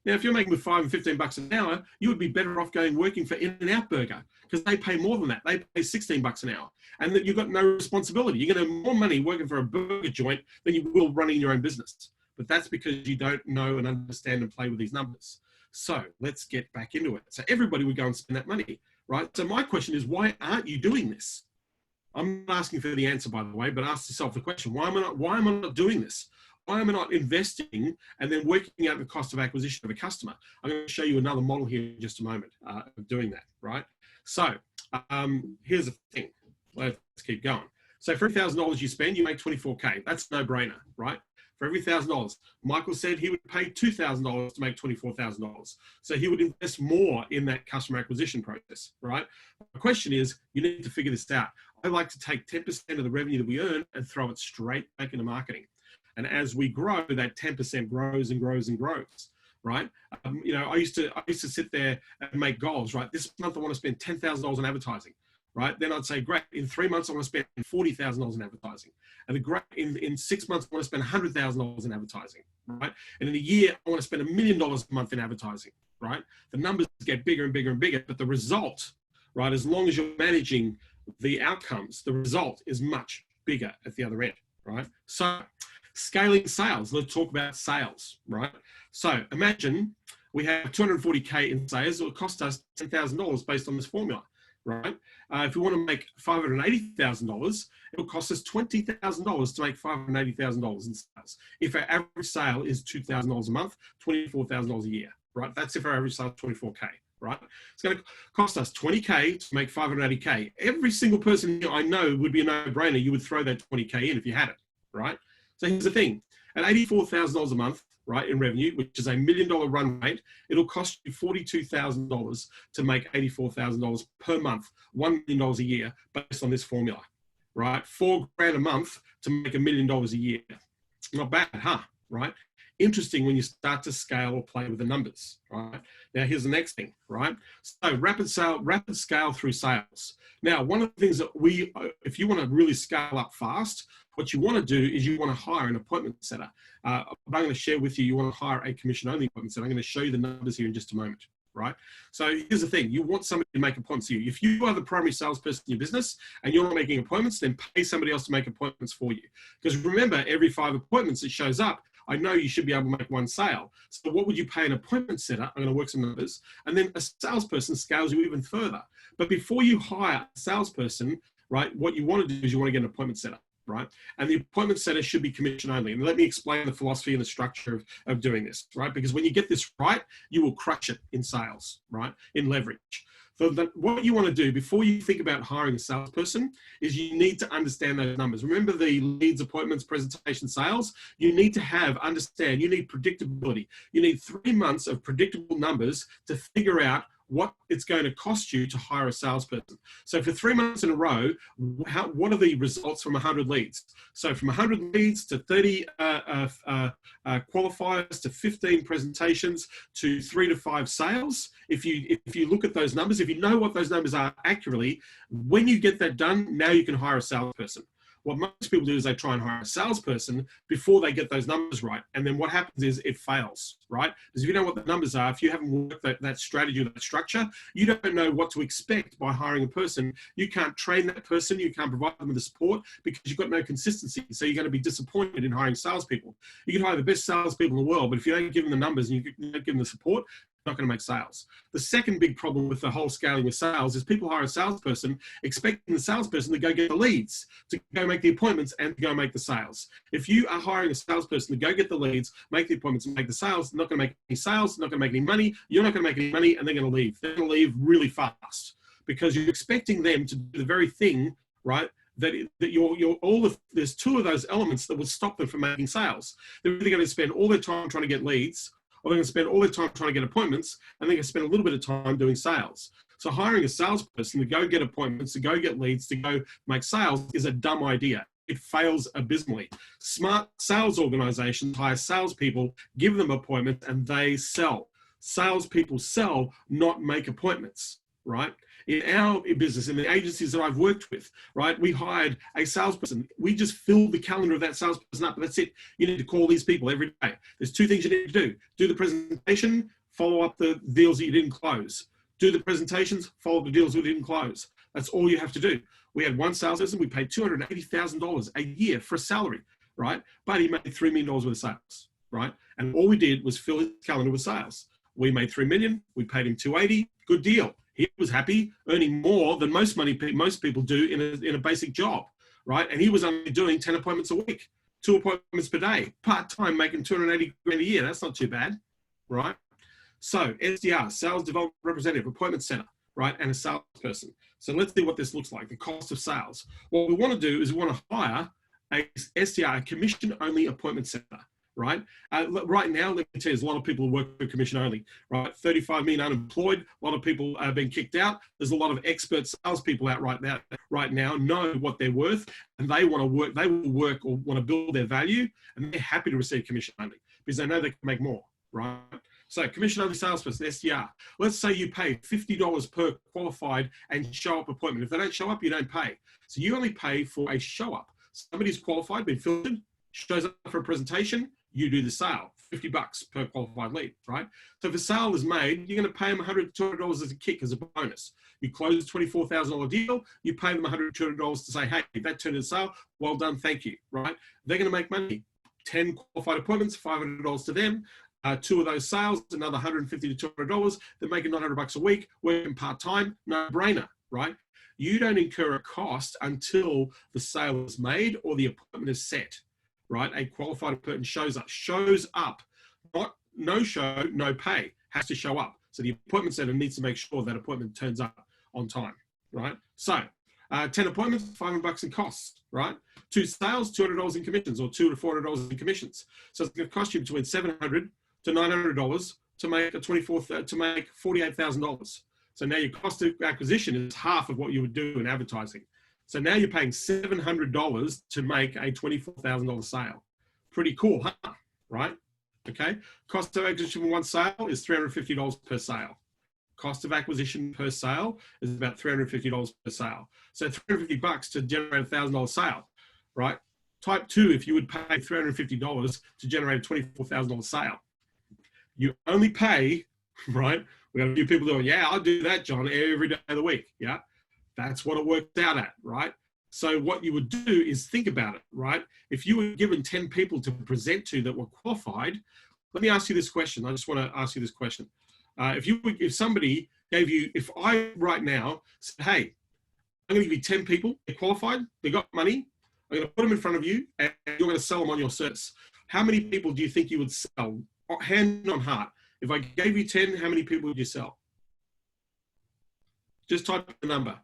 Now, if you're making with $5 and $15 an hour, you would be better off working for In-N-Out Burger because they pay more than that. They pay $16 an hour, and that you've got no responsibility. You're going to have more money working for a burger joint than you will running your own business. But that's because you don't know and understand and play with these numbers. So let's get back into it. So everybody would go and spend that money, right? So my question is, why aren't you doing this? I'm not asking for the answer, by the way, but ask yourself the question: why am I not doing this? Why am I not investing and then working out the cost of acquisition of a customer? I'm going to show you another model here in just a moment of doing that, right? So here's the thing. Let's keep going. So for every $1,000 you spend, you make 24K. That's a no-brainer, right? For every $1,000. Michael said he would pay $2,000 to make $24,000. So he would invest more in that customer acquisition process, right? The question is, you need to figure this out. I like to take 10% of the revenue that we earn and throw it straight back into marketing. And as we grow, that 10% grows and grows and grows, right? You know, I used to sit there and make goals, right? This month I want to spend $10,000 on advertising, right? Then I'd say, great, in 3 months I want to spend $40,000 in advertising. And in 6 months I want to spend $100,000 in advertising, right? And in a year I want to spend $1 million a month in advertising, right? The numbers get bigger and bigger and bigger, but the result, right, as long as you're managing the outcomes, the result is much bigger at the other end, right? So scaling sales, let's talk about sales, right? So imagine we have 240K in sales. It will cost us $10,000 based on this formula, right? If we want to make $580,000, it will cost us $20,000 to make $580,000 in sales. If our average sale is $2,000 a month, $24,000 a year, right? That's if our average sale is 24K, right? It's going to cost us 20K to make 580K. Every single person I know would be a no-brainer. You would throw that 20K in if you had it, right? So here's the thing, at $84,000 a month, right, in revenue, which is a $1 million run rate, it'll cost you $42,000 to make $84,000 per month, $1 million a year, based on this formula, right? $4,000 a month to make $1 million a year. Not bad, huh? Right? interesting when you start to scale or play with the numbers, right? Now, here's the next thing, right? So rapid scale through sales. Now, one of the things that if you want to really scale up fast, what you want to do is you want to hire an appointment setter. I'm going to share with you, you want to hire a commission-only appointment setter. I'm going to show you the numbers here in just a moment, right? So here's the thing. You want somebody to make appointments for you. If you are the primary salesperson in your business and you're not making appointments, then pay somebody else to make appointments for you. Because remember, every 5 appointments that shows up, I know you should be able to make 1 sale. So what would you pay an appointment setter? I'm going to work some numbers. And then a salesperson scales you even further. But before you hire a salesperson, right, what you want to do is you want to get an appointment setter, right? And the appointment setter should be commission only. And let me explain the philosophy and the structure of doing this, right? Because when you get this right, you will crush it in sales, right? In leverage. So what you want to do before you think about hiring a salesperson is you need to understand those numbers. Remember the leads, appointments, presentation, sales? You need to understand, you need predictability. You need 3 months of predictable numbers to figure out what it's going to cost you to hire a salesperson. So for 3 months in a row, what are the results from 100 leads? So from 100 leads to 30 qualifiers to 15 presentations to 3 to 5 sales. If you look at those numbers, if you know what those numbers are accurately, when you get that done, now you can hire a salesperson. What most people do is they try and hire a salesperson before they get those numbers right. And then what happens is it fails, right? Because if you know what the numbers are, if you haven't worked that strategy or that structure, you don't know what to expect by hiring a person. You can't train that person. You can't provide them with the support because you've got no consistency. So you're going to be disappointed in hiring salespeople. You can hire the best salespeople in the world, but if you don't give them the numbers and you don't give them the support, not going to make sales. The second big problem with the whole scaling with sales is people hire a salesperson expecting the salesperson to go get the leads, to go make the appointments and to go make the sales. If you are hiring a salesperson to go get the leads, make the appointments and make the sales, they're not going to make any sales, not going to make any money, you're not going to make any money, and they're going to leave. They're going to leave really fast because you're expecting them to do the very thing, right? There's 2 of those elements that will stop them from making sales. They're either going to spend all their time trying to get leads, or they're going to spend all their time trying to get appointments, and they're going to spend a little bit of time doing sales. So hiring a salesperson to go get appointments, to go get leads, to go make sales is a dumb idea. It fails abysmally. Smart sales organizations hire salespeople, give them appointments, and they sell. Salespeople sell, not make appointments, right? In our business, in the agencies that I've worked with, right, we hired a salesperson. We just filled the calendar of that salesperson up. That's it. You need to call these people every day. There's 2 things you need to do. Do the presentation, follow up the deals that you didn't close. Do the presentations, follow up the deals we didn't close. That's all you have to do. We had one salesperson. We paid $280,000 a year for a salary, right? But he made $3 million worth of sales, right? And all we did was fill his calendar with sales. We made $3 million. We paid him $280,000. Good deal. He was happy, earning more than most people do in a basic job, right? And he was only doing 10 appointments a week, 2 appointments per day, part-time, making $280,000 a year. That's not too bad, right? So SDR, sales development representative, appointment center, right? And a salesperson. So let's see what this looks like, the cost of sales. What we want to do is we want to hire a SDR, a commission-only appointment center. Right? Right now, let me tell you, there's a lot of people who work for commission only, right? 35 million unemployed, a lot of people are being kicked out. There's a lot of expert salespeople out right now know what they're worth, and they want to work, they will work or want to build their value, and they're happy to receive commission only because they know they can make more, right? So commission only salesperson, SDR. Let's say you pay $50 per qualified and show up appointment. If they don't show up, you don't pay. So you only pay for a show up. Somebody's qualified, been filtered, shows up for a presentation, you do the sale, $50 per qualified lead, right? So if a sale is made, you're going to pay them $100, $200 as a kick, as a bonus. You close a $24,000 deal, you pay them $100, $200 to say, hey, that turned into a sale, well done, thank you, right? They're going to make money. 10 qualified appointments, $500 to them. 2 of those sales, another $150 to $200. They're making $900 a week, working part-time, no brainer, right? You don't incur a cost until the sale is made or the appointment is set. Right, a qualified person shows up, not no show, no pay, has to show up. So the appointment center needs to make sure that appointment turns up on time, right? So 10 appointments, $500 in costs, right? 2 sales, $200 in commissions, or $200 to $400 in commissions. So it's going to cost you between $700 to $900 to make $48,000. So now your cost of acquisition is half of what you would do in advertising. So now you're paying $700 to make a $24,000 sale. Pretty cool, huh? Right? Okay. Cost of acquisition for one sale is $350 per sale. Cost of acquisition per sale is about $350 per sale. So $350 to generate a $1,000 sale, right? Type 2, if you would pay $350 to generate a $24,000 sale, you only pay, right? We got a few people going, yeah, I'll do that, John, every day of the week. Yeah, that's what it worked out at, right? So what you would do is think about it, right? If you were given 10 people to present to that were qualified, let me ask you this question. I just want to ask you this question. If somebody gave you, if I right now said, hey, I'm going to give you 10 people, they're qualified, they got money, I'm going to put them in front of you and you're going to sell them on your service. How many people do you think you would sell? Hand on heart. If I gave you 10, how many people would you sell? Just type the number.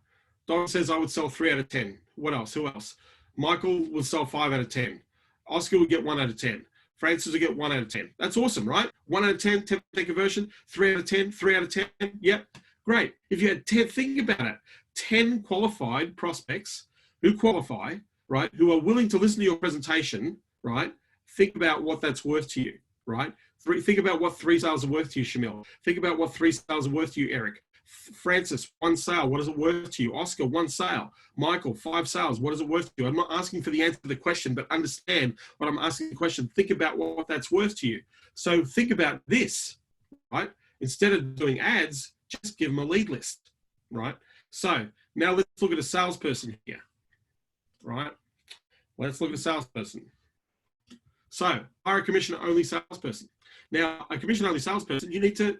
Don says I would sell 3 out of 10. What else? Who else? Michael will sell 5 out of 10. Oscar would get 1 out of 10. Francis will get 1 out of 10. That's awesome, right? 1 out of 10, 10% conversion, 3 out of 10, 3 out of 10. Yep, great. If you had 10, think about it. 10 qualified prospects who qualify, right, who are willing to listen to your presentation, right? Think about what that's worth to you, right? Think about what 3 sales are worth to you, Shamil. Think about what 3 sales are worth to you, Eric. Francis, 1 sale, what is it worth to you? Oscar, 1 sale. Michael, 5 sales, what is it worth to you? I'm not asking for the answer to the question, but understand what I'm asking the question. Think about what that's worth to you. So think about this, right? Instead of doing ads, just give them a lead list, right? So now let's look at a salesperson here, right? Let's look at a salesperson. So hire a commission-only salesperson. Now, a commission-only salesperson, you need to,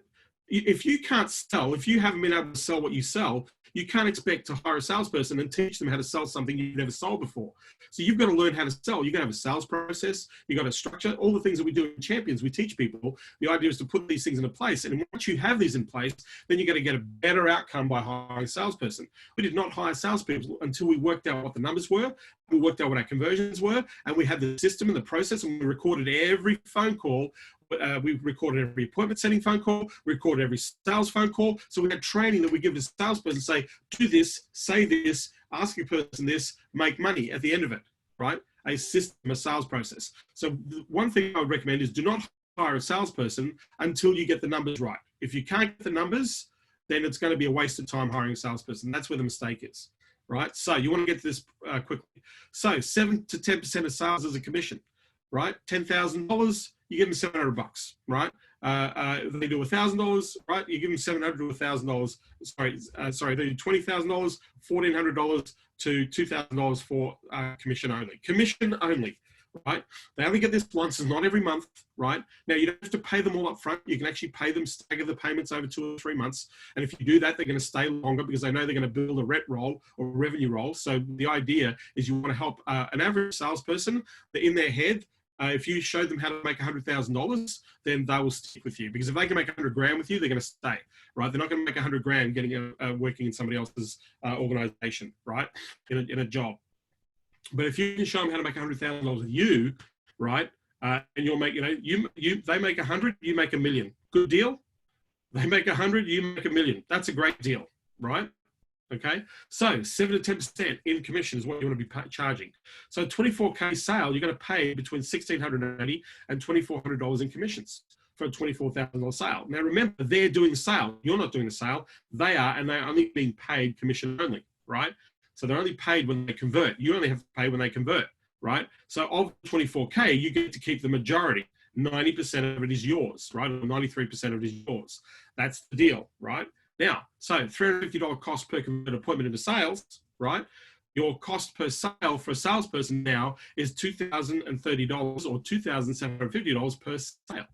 if you can't sell, if you haven't been able to sell what you sell, you can't expect to hire a salesperson and teach them how to sell something you've never sold before. So you've got to learn how to sell. You've got to have a sales process. You've got to structure all the things that we do in Champions. We teach people. The idea is to put these things into place. And once you have these in place, then you're going to get a better outcome by hiring a salesperson. We did not hire salespeople until we worked out what the numbers were. We worked out what our conversions were, and we had the system and the process, and we recorded every phone call. We recorded every appointment setting phone call, recorded every sales phone call. So we had training that we give the salesperson, say, do this, say this, ask your person this, make money at the end of it, right? A system, a sales process. So one thing I would recommend is do not hire a salesperson until you get the numbers right. If you can't get the numbers, then it's going to be a waste of time hiring a salesperson. That's where the mistake is, right? So you want to get to this quickly. So 7 to 10% of sales is a commission, right? $10,000. You give them $700, right? If they do $1,000, right? You give them $700 to $1,000. Sorry, they do $20,000, $1,400 to $2,000 for commission only. Commission only, right? They only get this once, it's not every month, right? Now, you don't have to pay them all up front. You can actually pay them, stagger the payments over 2 or 3 months. And if you do that, they're going to stay longer because they know they're going to build a rep roll or a revenue roll. So the idea is you want to help an average salesperson that in their head, if you show them how to make $100,000, then they will stick with you. Because if they can make 100 grand with you, they're going to stay, right? They're not going to make 100 grand getting working in somebody else's organization, right? In a job. But if you can show them how to make $100,000 with you, right? And you'll make, they make 100, you make $1 million. Good deal. They make 100, you make $1 million. That's a great deal, right? Okay, so 7 to 10% in commission is what you want to be charging. So 24K sale, you're going to pay between $1,680 and $2,400 in commissions for a $24,000 sale. Now remember, they're doing the sale. You're not doing the sale. They are, and they're only being paid commission only, right? So they're only paid when they convert. You only have to pay when they convert, right? So of 24K, you get to keep the majority. 90% of it is yours, right? Or 93% of it is yours. That's the deal, right? Now, so $350 cost per converted appointment into sales, right? Your cost per sale for a salesperson now is $2,030 or $2,750 per sale,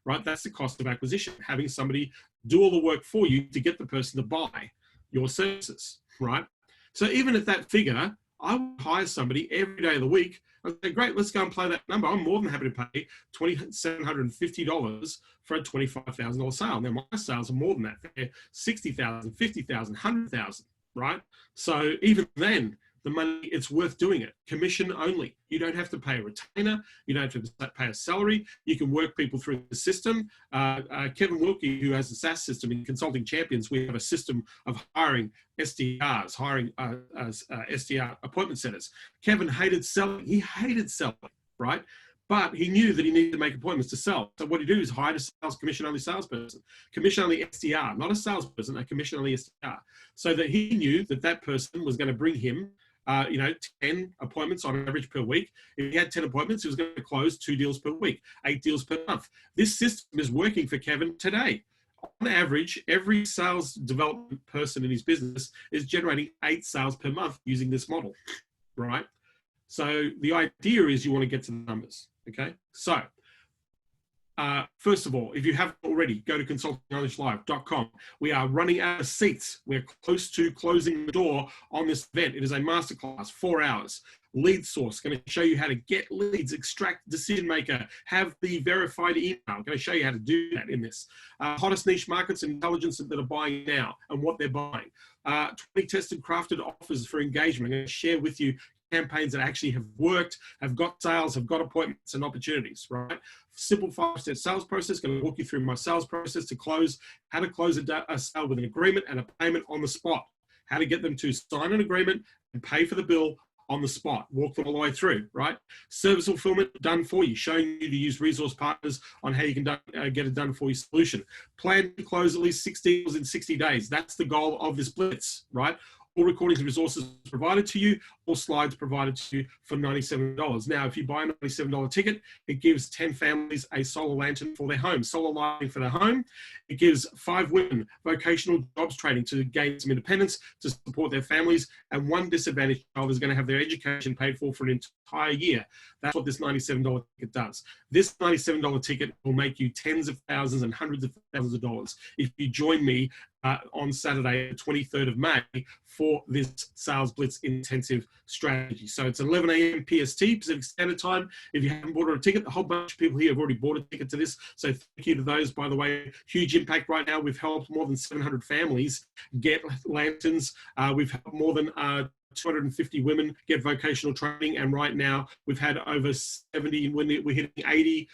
right? That's the cost of acquisition, having somebody do all the work for you to get the person to buy your services, right? So even at that figure, I would hire somebody every day of the week. I'd say, great, let's go and play that number. I'm more than happy to pay $2,750 for a $25,000 sale. Now, my sales are more than that. They're $60,000, $50,000, $100,000, right? So even then, the money, it's worth doing it. Commission only. You don't have to pay a retainer. You don't have to pay a salary. You can work people through the system. Kevin Wilkie, who has a SaaS system in Consulting Champions, we have a system of hiring SDRs, hiring SDR appointment centers. Kevin hated selling. He hated selling, right? But he knew that he needed to make appointments to sell. So what he did is hired a sales commission-only salesperson, commission-only SDR, not a salesperson, a commission-only SDR, so that he knew that that person was going to bring him, 10 appointments on average per week. If he had 10 appointments, he was going to close 2 deals per week, 8 deals per month. This system is working for Kevin today. On average, every sales development person in his business is generating 8 sales per month using this model, right? So the idea is you want to get to the numbers, okay? So first of all, if you haven't already, go to consultingunleashedlive.com. We are running out of seats. We're close to closing the door on this event. It is a masterclass, 4 hours. Lead source, going to show you how to get leads, extract decision maker, have the verified email. I'm going to show you how to do that in this. Hottest niche markets and intelligence that are buying now and what they're buying. 20 tested, crafted offers for engagement. I'm going to share with you campaigns that actually have worked, have got sales, have got appointments and opportunities, right? Simple 5-step sales process. Going to walk you through my sales process to close, how to close a sale with an agreement and a payment on the spot, how to get them to sign an agreement and pay for the bill on the spot, walk them all the way through, right? Service fulfillment done for you, showing you to use resource partners on how you can get it done for you solution. Plan to close at least 6 deals in 60 days. That's the goal of this blitz, right? All recordings and resources provided to you, all slides provided to you for $97. Now, if you buy a $97 ticket, it gives 10 families a solar lantern for their home, solar lighting for their home. It gives 5 women vocational jobs training to gain some independence, to support their families, and 1 disadvantaged child is going to have their education paid for an entire year. That's what this $97 ticket does. This $97 ticket will make you tens of thousands and hundreds of thousands of dollars if you join me on Saturday, the 23rd of May, for this Sales Blitz Intensive strategy. So it's 11 a.m. PST, Pacific Standard Time. If you haven't bought a ticket, a whole bunch of people here have already bought a ticket to this. So thank you to those, by the way. Huge impact right now. We've helped more than 700 families get lanterns. We've helped more than 250 women get vocational training, and right now we've had over 70, we're hitting 80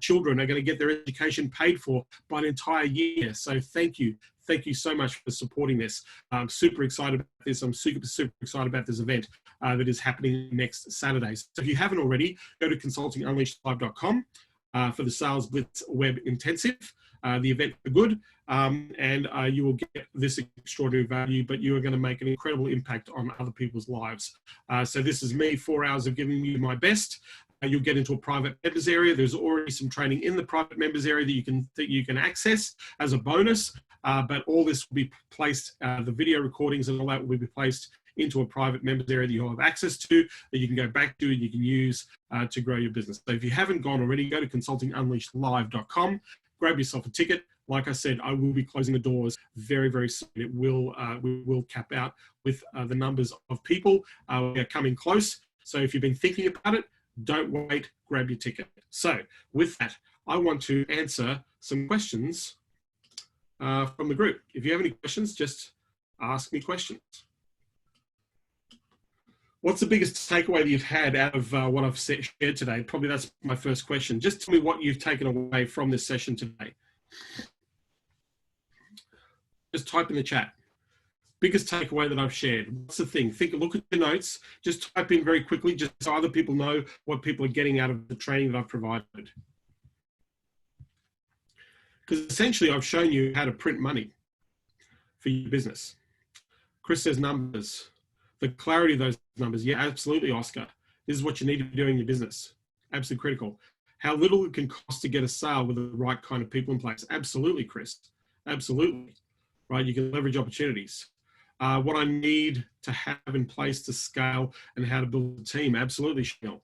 children are going to get their education paid for by an entire year. So thank you. Thank you so much for supporting this. I'm super excited about this. I'm super excited about this event that is happening next Saturday. So if you haven't already, go to consultingunleashedlive.com for the Sales Blitz Web Intensive. The event is good, and you will get this extraordinary value, but you are going to make an incredible impact on other people's lives. So this is me, 4 hours of giving you my best. You'll get into a private members area. There's already some training in the private members area that you can access as a bonus, but all this will be placed, the video recordings and all that will be placed into a private members area that you'll have access to, that you can go back to and you can use to grow your business. So if you haven't gone already, go to consultingunleashedlive.com. Grab yourself a ticket. Like I said, I will be closing the doors very, very soon. It will, we will cap out with the numbers of people. We are coming close. So if you've been thinking about it, don't wait, grab your ticket. So with that, I want to answer some questions from the group. If you have any questions, just ask me questions. What's the biggest takeaway that you've had out of what I've shared today? Probably that's my first question. Just tell me what you've taken away from this session today. Just type in the chat. Biggest takeaway that I've shared. What's the thing? Look at the notes. Just type in very quickly, just so other people know what people are getting out of the training that I've provided. Because essentially, I've shown you how to print money for your business. Chris says numbers. The clarity of those numbers. Yeah, absolutely, Oscar. This is what you need to be doing in your business. Absolutely critical. How little it can cost to get a sale with the right kind of people in place. Absolutely, Chris. Absolutely. Right? You can leverage opportunities. What I need to have in place to scale and how to build a team. Absolutely, Chanel.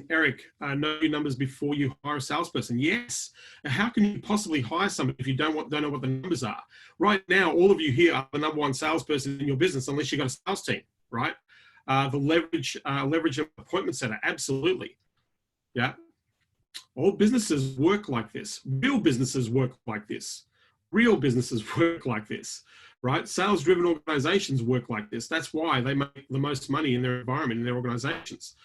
Eric, know your numbers before you hire a salesperson. Yes. How can you possibly hire somebody if you don't know what the numbers are? Right now, all of you here are the #1 salesperson in your business, unless you've got a sales team, right? The leverage of appointment center. Absolutely. Yeah. All businesses work like this. Real businesses work like this. Real businesses work like this, right? Sales-driven organizations work like this. That's why they make the most money in their environment, in their organizations.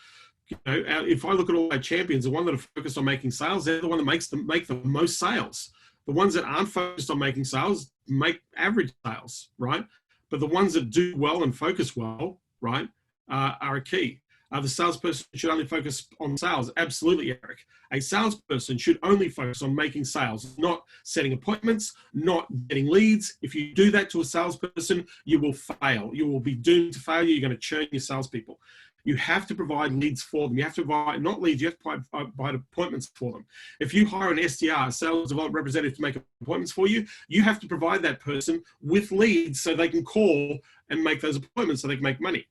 You know, if I look at all our champions, the one that are focused on making sales, they're the one that make the most sales. The ones that aren't focused on making sales make average sales, right? But the ones that do well and focus well, right, are a key. The salesperson should only focus on sales. Absolutely, Eric. A salesperson should only focus on making sales, not setting appointments, not getting leads. If you do that to a salesperson, you will fail. You will be doomed to failure. You're going to churn your salespeople. You have to provide leads for them. You have to provide, not leads, you have to provide appointments for them. If you hire an SDR, a sales development representative, to make appointments for you, you have to provide that person with leads so they can call and make those appointments so they can make money,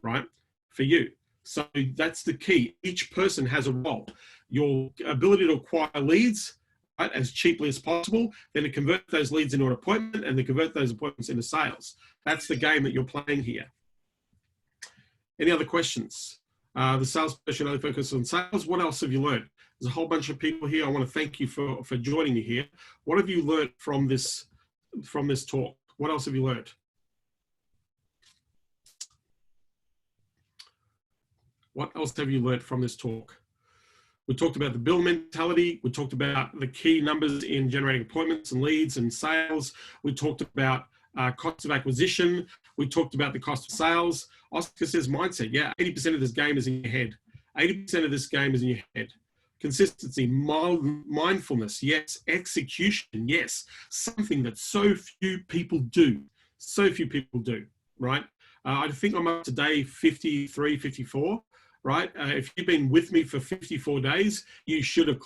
right, for you. So that's the key. Each person has a role. Your ability to acquire leads, right, as cheaply as possible, then to convert those leads into an appointment, and to convert those appointments into sales. That's the game that you're playing here. Any other questions? The salesperson only focuses on sales. What else have you learned? There's a whole bunch of people here. I want to thank you for joining me here. What have you learned from this talk? What else have you learned? What else have you learned from this talk? We talked about the bill mentality. We talked about the key numbers in generating appointments and leads and sales. We talked about cost of acquisition. We talked about the cost of sales. Oscar says mindset. Yeah, 80% of this game is in your head. 80% of this game is in your head. Consistency, mindfulness, yes. Execution, yes. Something that so few people do. So few people do, right? I think I'm up to day 53, 54. Right? If you've been with me for 54 days, you should have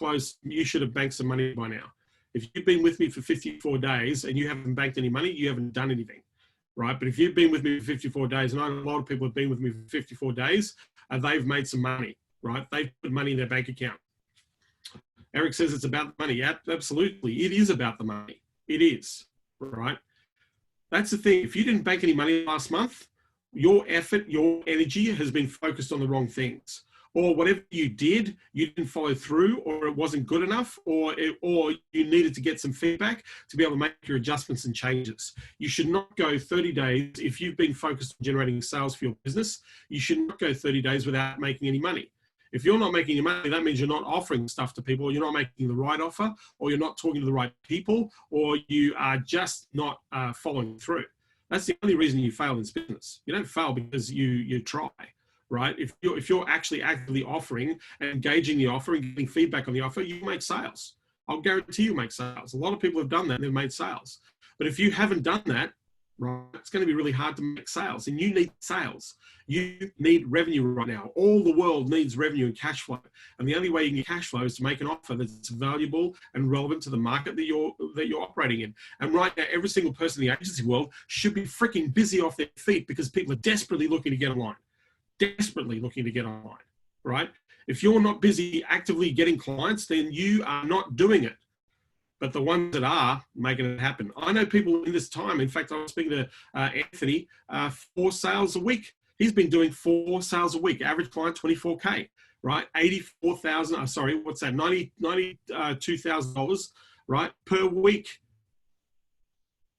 banked some money by now. If you've been with me for 54 days and you haven't banked any money, you haven't done anything, right? But if you've been with me for 54 days, and I know a lot of people have been with me for 54 days, they've made some money, right? They've put money in their bank account. Eric says it's about the money. Yeah, absolutely. It is about the money. It is, right? That's the thing. If you didn't bank any money last month, your effort, your energy has been focused on the wrong things, or whatever you did, you didn't follow through, or it wasn't good enough, or you needed to get some feedback to be able to make your adjustments and changes. You should not go 30 days. If you've been focused on generating sales for your business, you should not go 30 days without making any money. If you're not making any money, that means you're not offering stuff to people, or you're not making the right offer, or you're not talking to the right people, or you are just not following through. That's the only reason you fail in this business. You don't fail because you try, right? If you're actually actively offering and engaging the offer and getting feedback on the offer, you make sales. I'll guarantee you make sales. A lot of people have done that and they've made sales. But if you haven't done that, right, it's going to be really hard to make sales, and you need sales. You need revenue right now. All the world needs revenue and cash flow. And the only way you can get cash flow is to make an offer that's valuable and relevant to the market that you're operating in. And right now, every single person in the agency world should be freaking busy off their feet because people are desperately looking to get online. Desperately looking to get online, right? If you're not busy actively getting clients, then you are not doing it. But the ones that are making it happen. I know people in this time. In fact, I was speaking to Anthony, 4 sales a week. He's been doing 4 sales a week. Average client, 24K, right? 84,000, sorry, what's that? $92,000, right? Per week.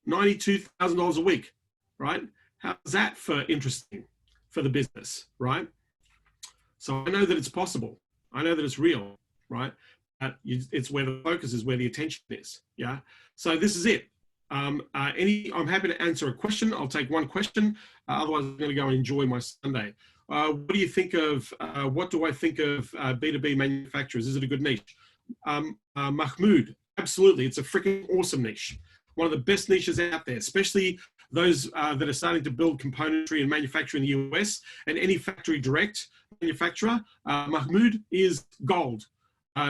$92,000 a week, right? How's that for interesting for the business, right? So I know that it's possible. I know that it's real, right? It's where the focus is, where the attention is. Yeah. So this is it. I'm happy to answer a question. I'll take one question. Otherwise, I'm going to go and enjoy my Sunday. What do you think of? What do I think of B2B manufacturers? Is it a good niche? Mahmoud, absolutely. It's a freaking awesome niche. One of the best niches out there, especially those that are starting to build componentry and manufacture in the US, and any factory direct manufacturer. Mahmoud is gold.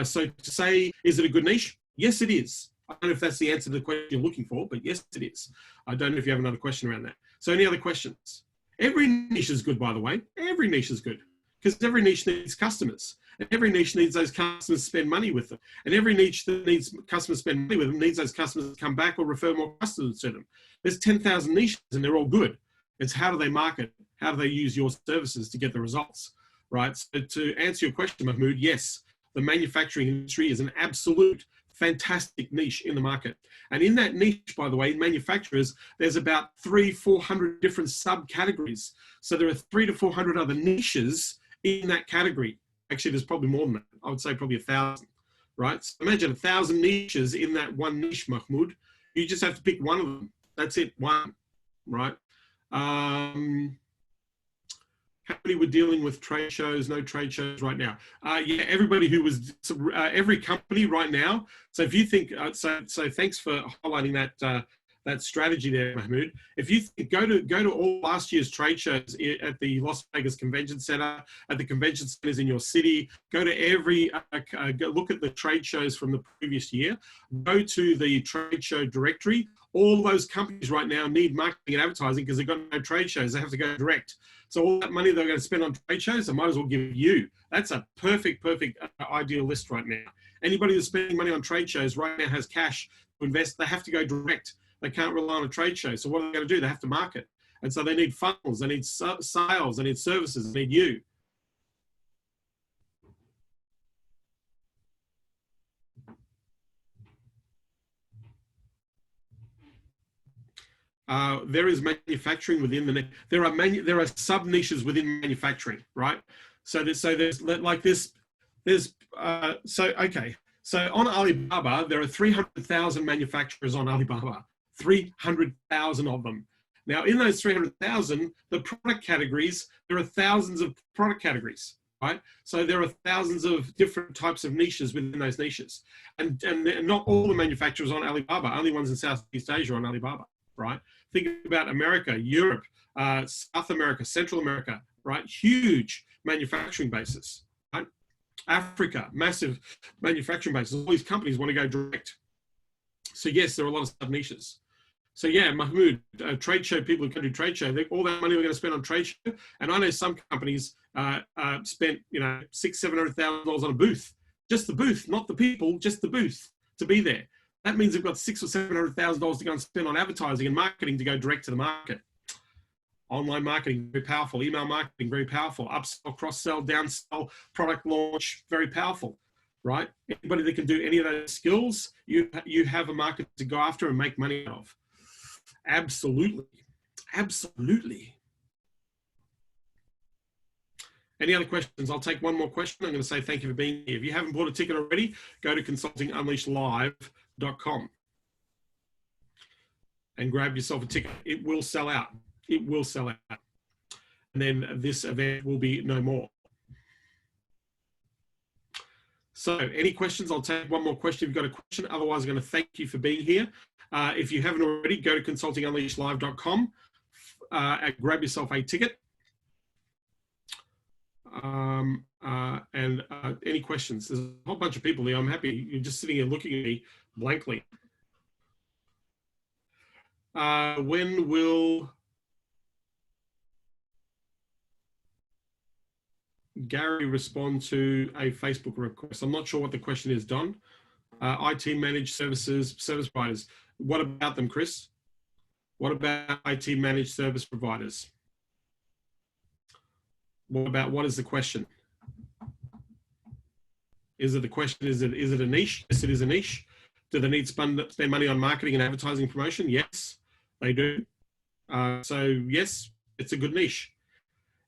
So to say, is it a good niche? Yes, it is. I don't know if that's the answer to the question you're looking for, but yes, it is. I don't know if you have another question around that. So any other questions? Every niche is good, by the way. Every niche is good because every niche needs customers, and every niche needs those customers to spend money with them. And every niche that needs customers to spend money with them needs those customers to come back or refer more customers to them. There's 10,000 niches and they're all good. It's how do they market? How do they use your services to get the results, right? So to answer your question, Mahmoud, yes. The manufacturing industry is an absolute fantastic niche in the market. And in that niche, by the way, in manufacturers, there's about 300-400 different subcategories. So there are 300 to 400 other niches in that category. Actually, there's probably more than that. I would say probably 1,000, right? So imagine 1,000 niches in that one niche, Mahmoud. You just have to pick one of them. That's it, one, right? How many were dealing with trade shows, no trade shows right now? Yeah, everybody who was, every company right now. So if you think, so thanks for highlighting that strategy there, Mahmood. If you think, go to all last year's trade shows at the Las Vegas Convention Center, at the convention centers in your city, go to every, go look at the trade shows from the previous year, go to the trade show directory. All those companies right now need marketing and advertising because they've got no trade shows. They have to go direct. So all that money they're going to spend on trade shows, they might as well give you. That's a perfect ideal list right now. Anybody that's spending money on trade shows right now has cash to invest. They have to go direct. They can't rely on a trade show. So what are they going to do? They have to market. And so they need funnels, they need sales, they need services, they need you. There is manufacturing within there are sub niches within manufacturing, right? So there's like this. Okay. So on Alibaba, there are 300,000 manufacturers on Alibaba. 300,000 of them. Now, in those 300,000, the product categories, there are thousands of product categories, right? So there are thousands of different types of niches within those niches. And not all the manufacturers on Alibaba, only ones in Southeast Asia on Alibaba, right? Think about America, Europe, South America, Central America, right? Huge manufacturing bases, right? Africa, massive manufacturing bases. All these companies want to go direct. So yes, there are a lot of sub-niches. So yeah, Mahmood, trade show people who can do trade show, all that money we're going to spend on trade show. And I know some companies spent, you know, $600,000-700,000 on a booth, just the booth, not the people, just the booth to be there. That means they've got $600,000 or $700,000 to go and spend on advertising and marketing to go direct to the market. Online marketing, very powerful. Email marketing, very powerful. Upsell, cross-sell, downsell, product launch, very powerful. Right? Anybody that can do any of those skills, you have a market to go after and make money out of. Absolutely. Absolutely. Any other questions? I'll take one more question. I'm going to say thank you for being here. If you haven't bought a ticket already, go to consultingunleashedlive.com and grab yourself a ticket. It will sell out. It will sell out. And then this event will be no more. So any questions? I'll take one more question if you've got a question. Otherwise, I'm going to thank you for being here. If you haven't already, go to consultingunleashedlive.com and grab yourself a ticket. Any questions? There's a whole bunch of people here. I'm happy. You're just sitting here looking at me blankly. When will Gary respond to a Facebook request? I'm not sure what the question is, Don. IT managed services, service providers. What about them, Chris? What about IT managed service providers? What is the question? Is it the question, is it a niche? Yes, it is a niche. Do they need to spend money on marketing and advertising promotion? Yes, they do. So yes, it's a good niche.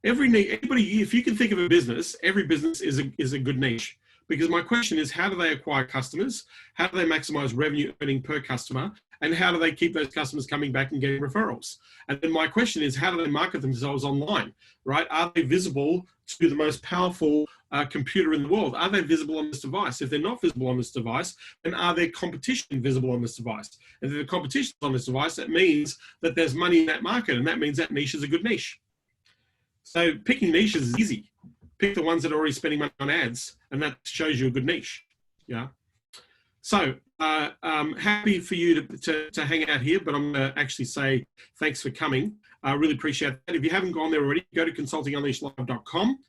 Anybody, if you can think of a business, every business is a good niche. Because my question is, how do they acquire customers? How do they maximize revenue earning per customer? And how do they keep those customers coming back and getting referrals? And then my question is, how do they market themselves online, right? Are they visible to the most powerful computer in the world? Are they visible on this device? If they're not visible on this device, then are their competition visible on this device? And if the competition is on this device, that means that there's money in that market, and that means that niche is a good niche. So picking niches is easy. Pick the ones that are already spending money on ads, and that shows you a good niche. Yeah. So happy for you to hang out here, but I'm going to actually say thanks for coming. I really appreciate that. If you haven't gone there already, go to consultingunleashedlive.com.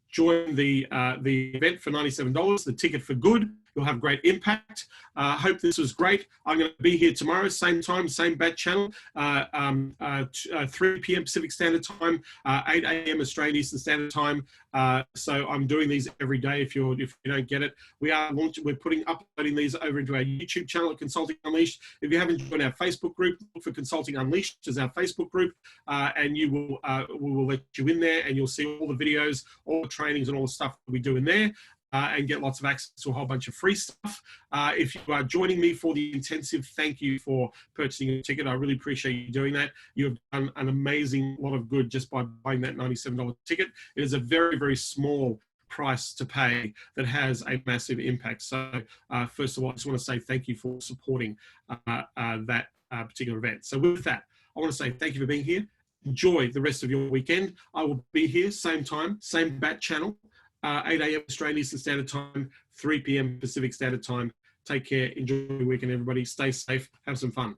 Join the event for $97, the ticket for good. You'll have great impact. Hope this was great. I'm going to be here tomorrow, same time, same bat channel, 3 p.m. Pacific Standard Time, 8 a.m. Australian Eastern Standard Time. So I'm doing these every day. If you don't get it, we're uploading these over into our YouTube channel at Consulting Unleashed. If you haven't joined our Facebook group, look for Consulting Unleashed as our Facebook group, and we will let you in there, and you'll see all the videos, all the trainings, and all the stuff that we do in there. and get lots of access to a whole bunch of free stuff. If you are joining me for the intensive, thank you for purchasing a ticket. I really appreciate you doing that. You have done an amazing lot of good just by buying that $97 ticket. It is a very, very small price to pay that has a massive impact. So first of all, I just want to say thank you for supporting that particular event. So with that, I want to say thank you for being here. Enjoy the rest of your weekend. I will be here, same time, same bat channel, 8 a.m. Australian Eastern Standard Time, 3 p.m. Pacific Standard Time. Take care. Enjoy your weekend, everybody. Stay safe. Have some fun.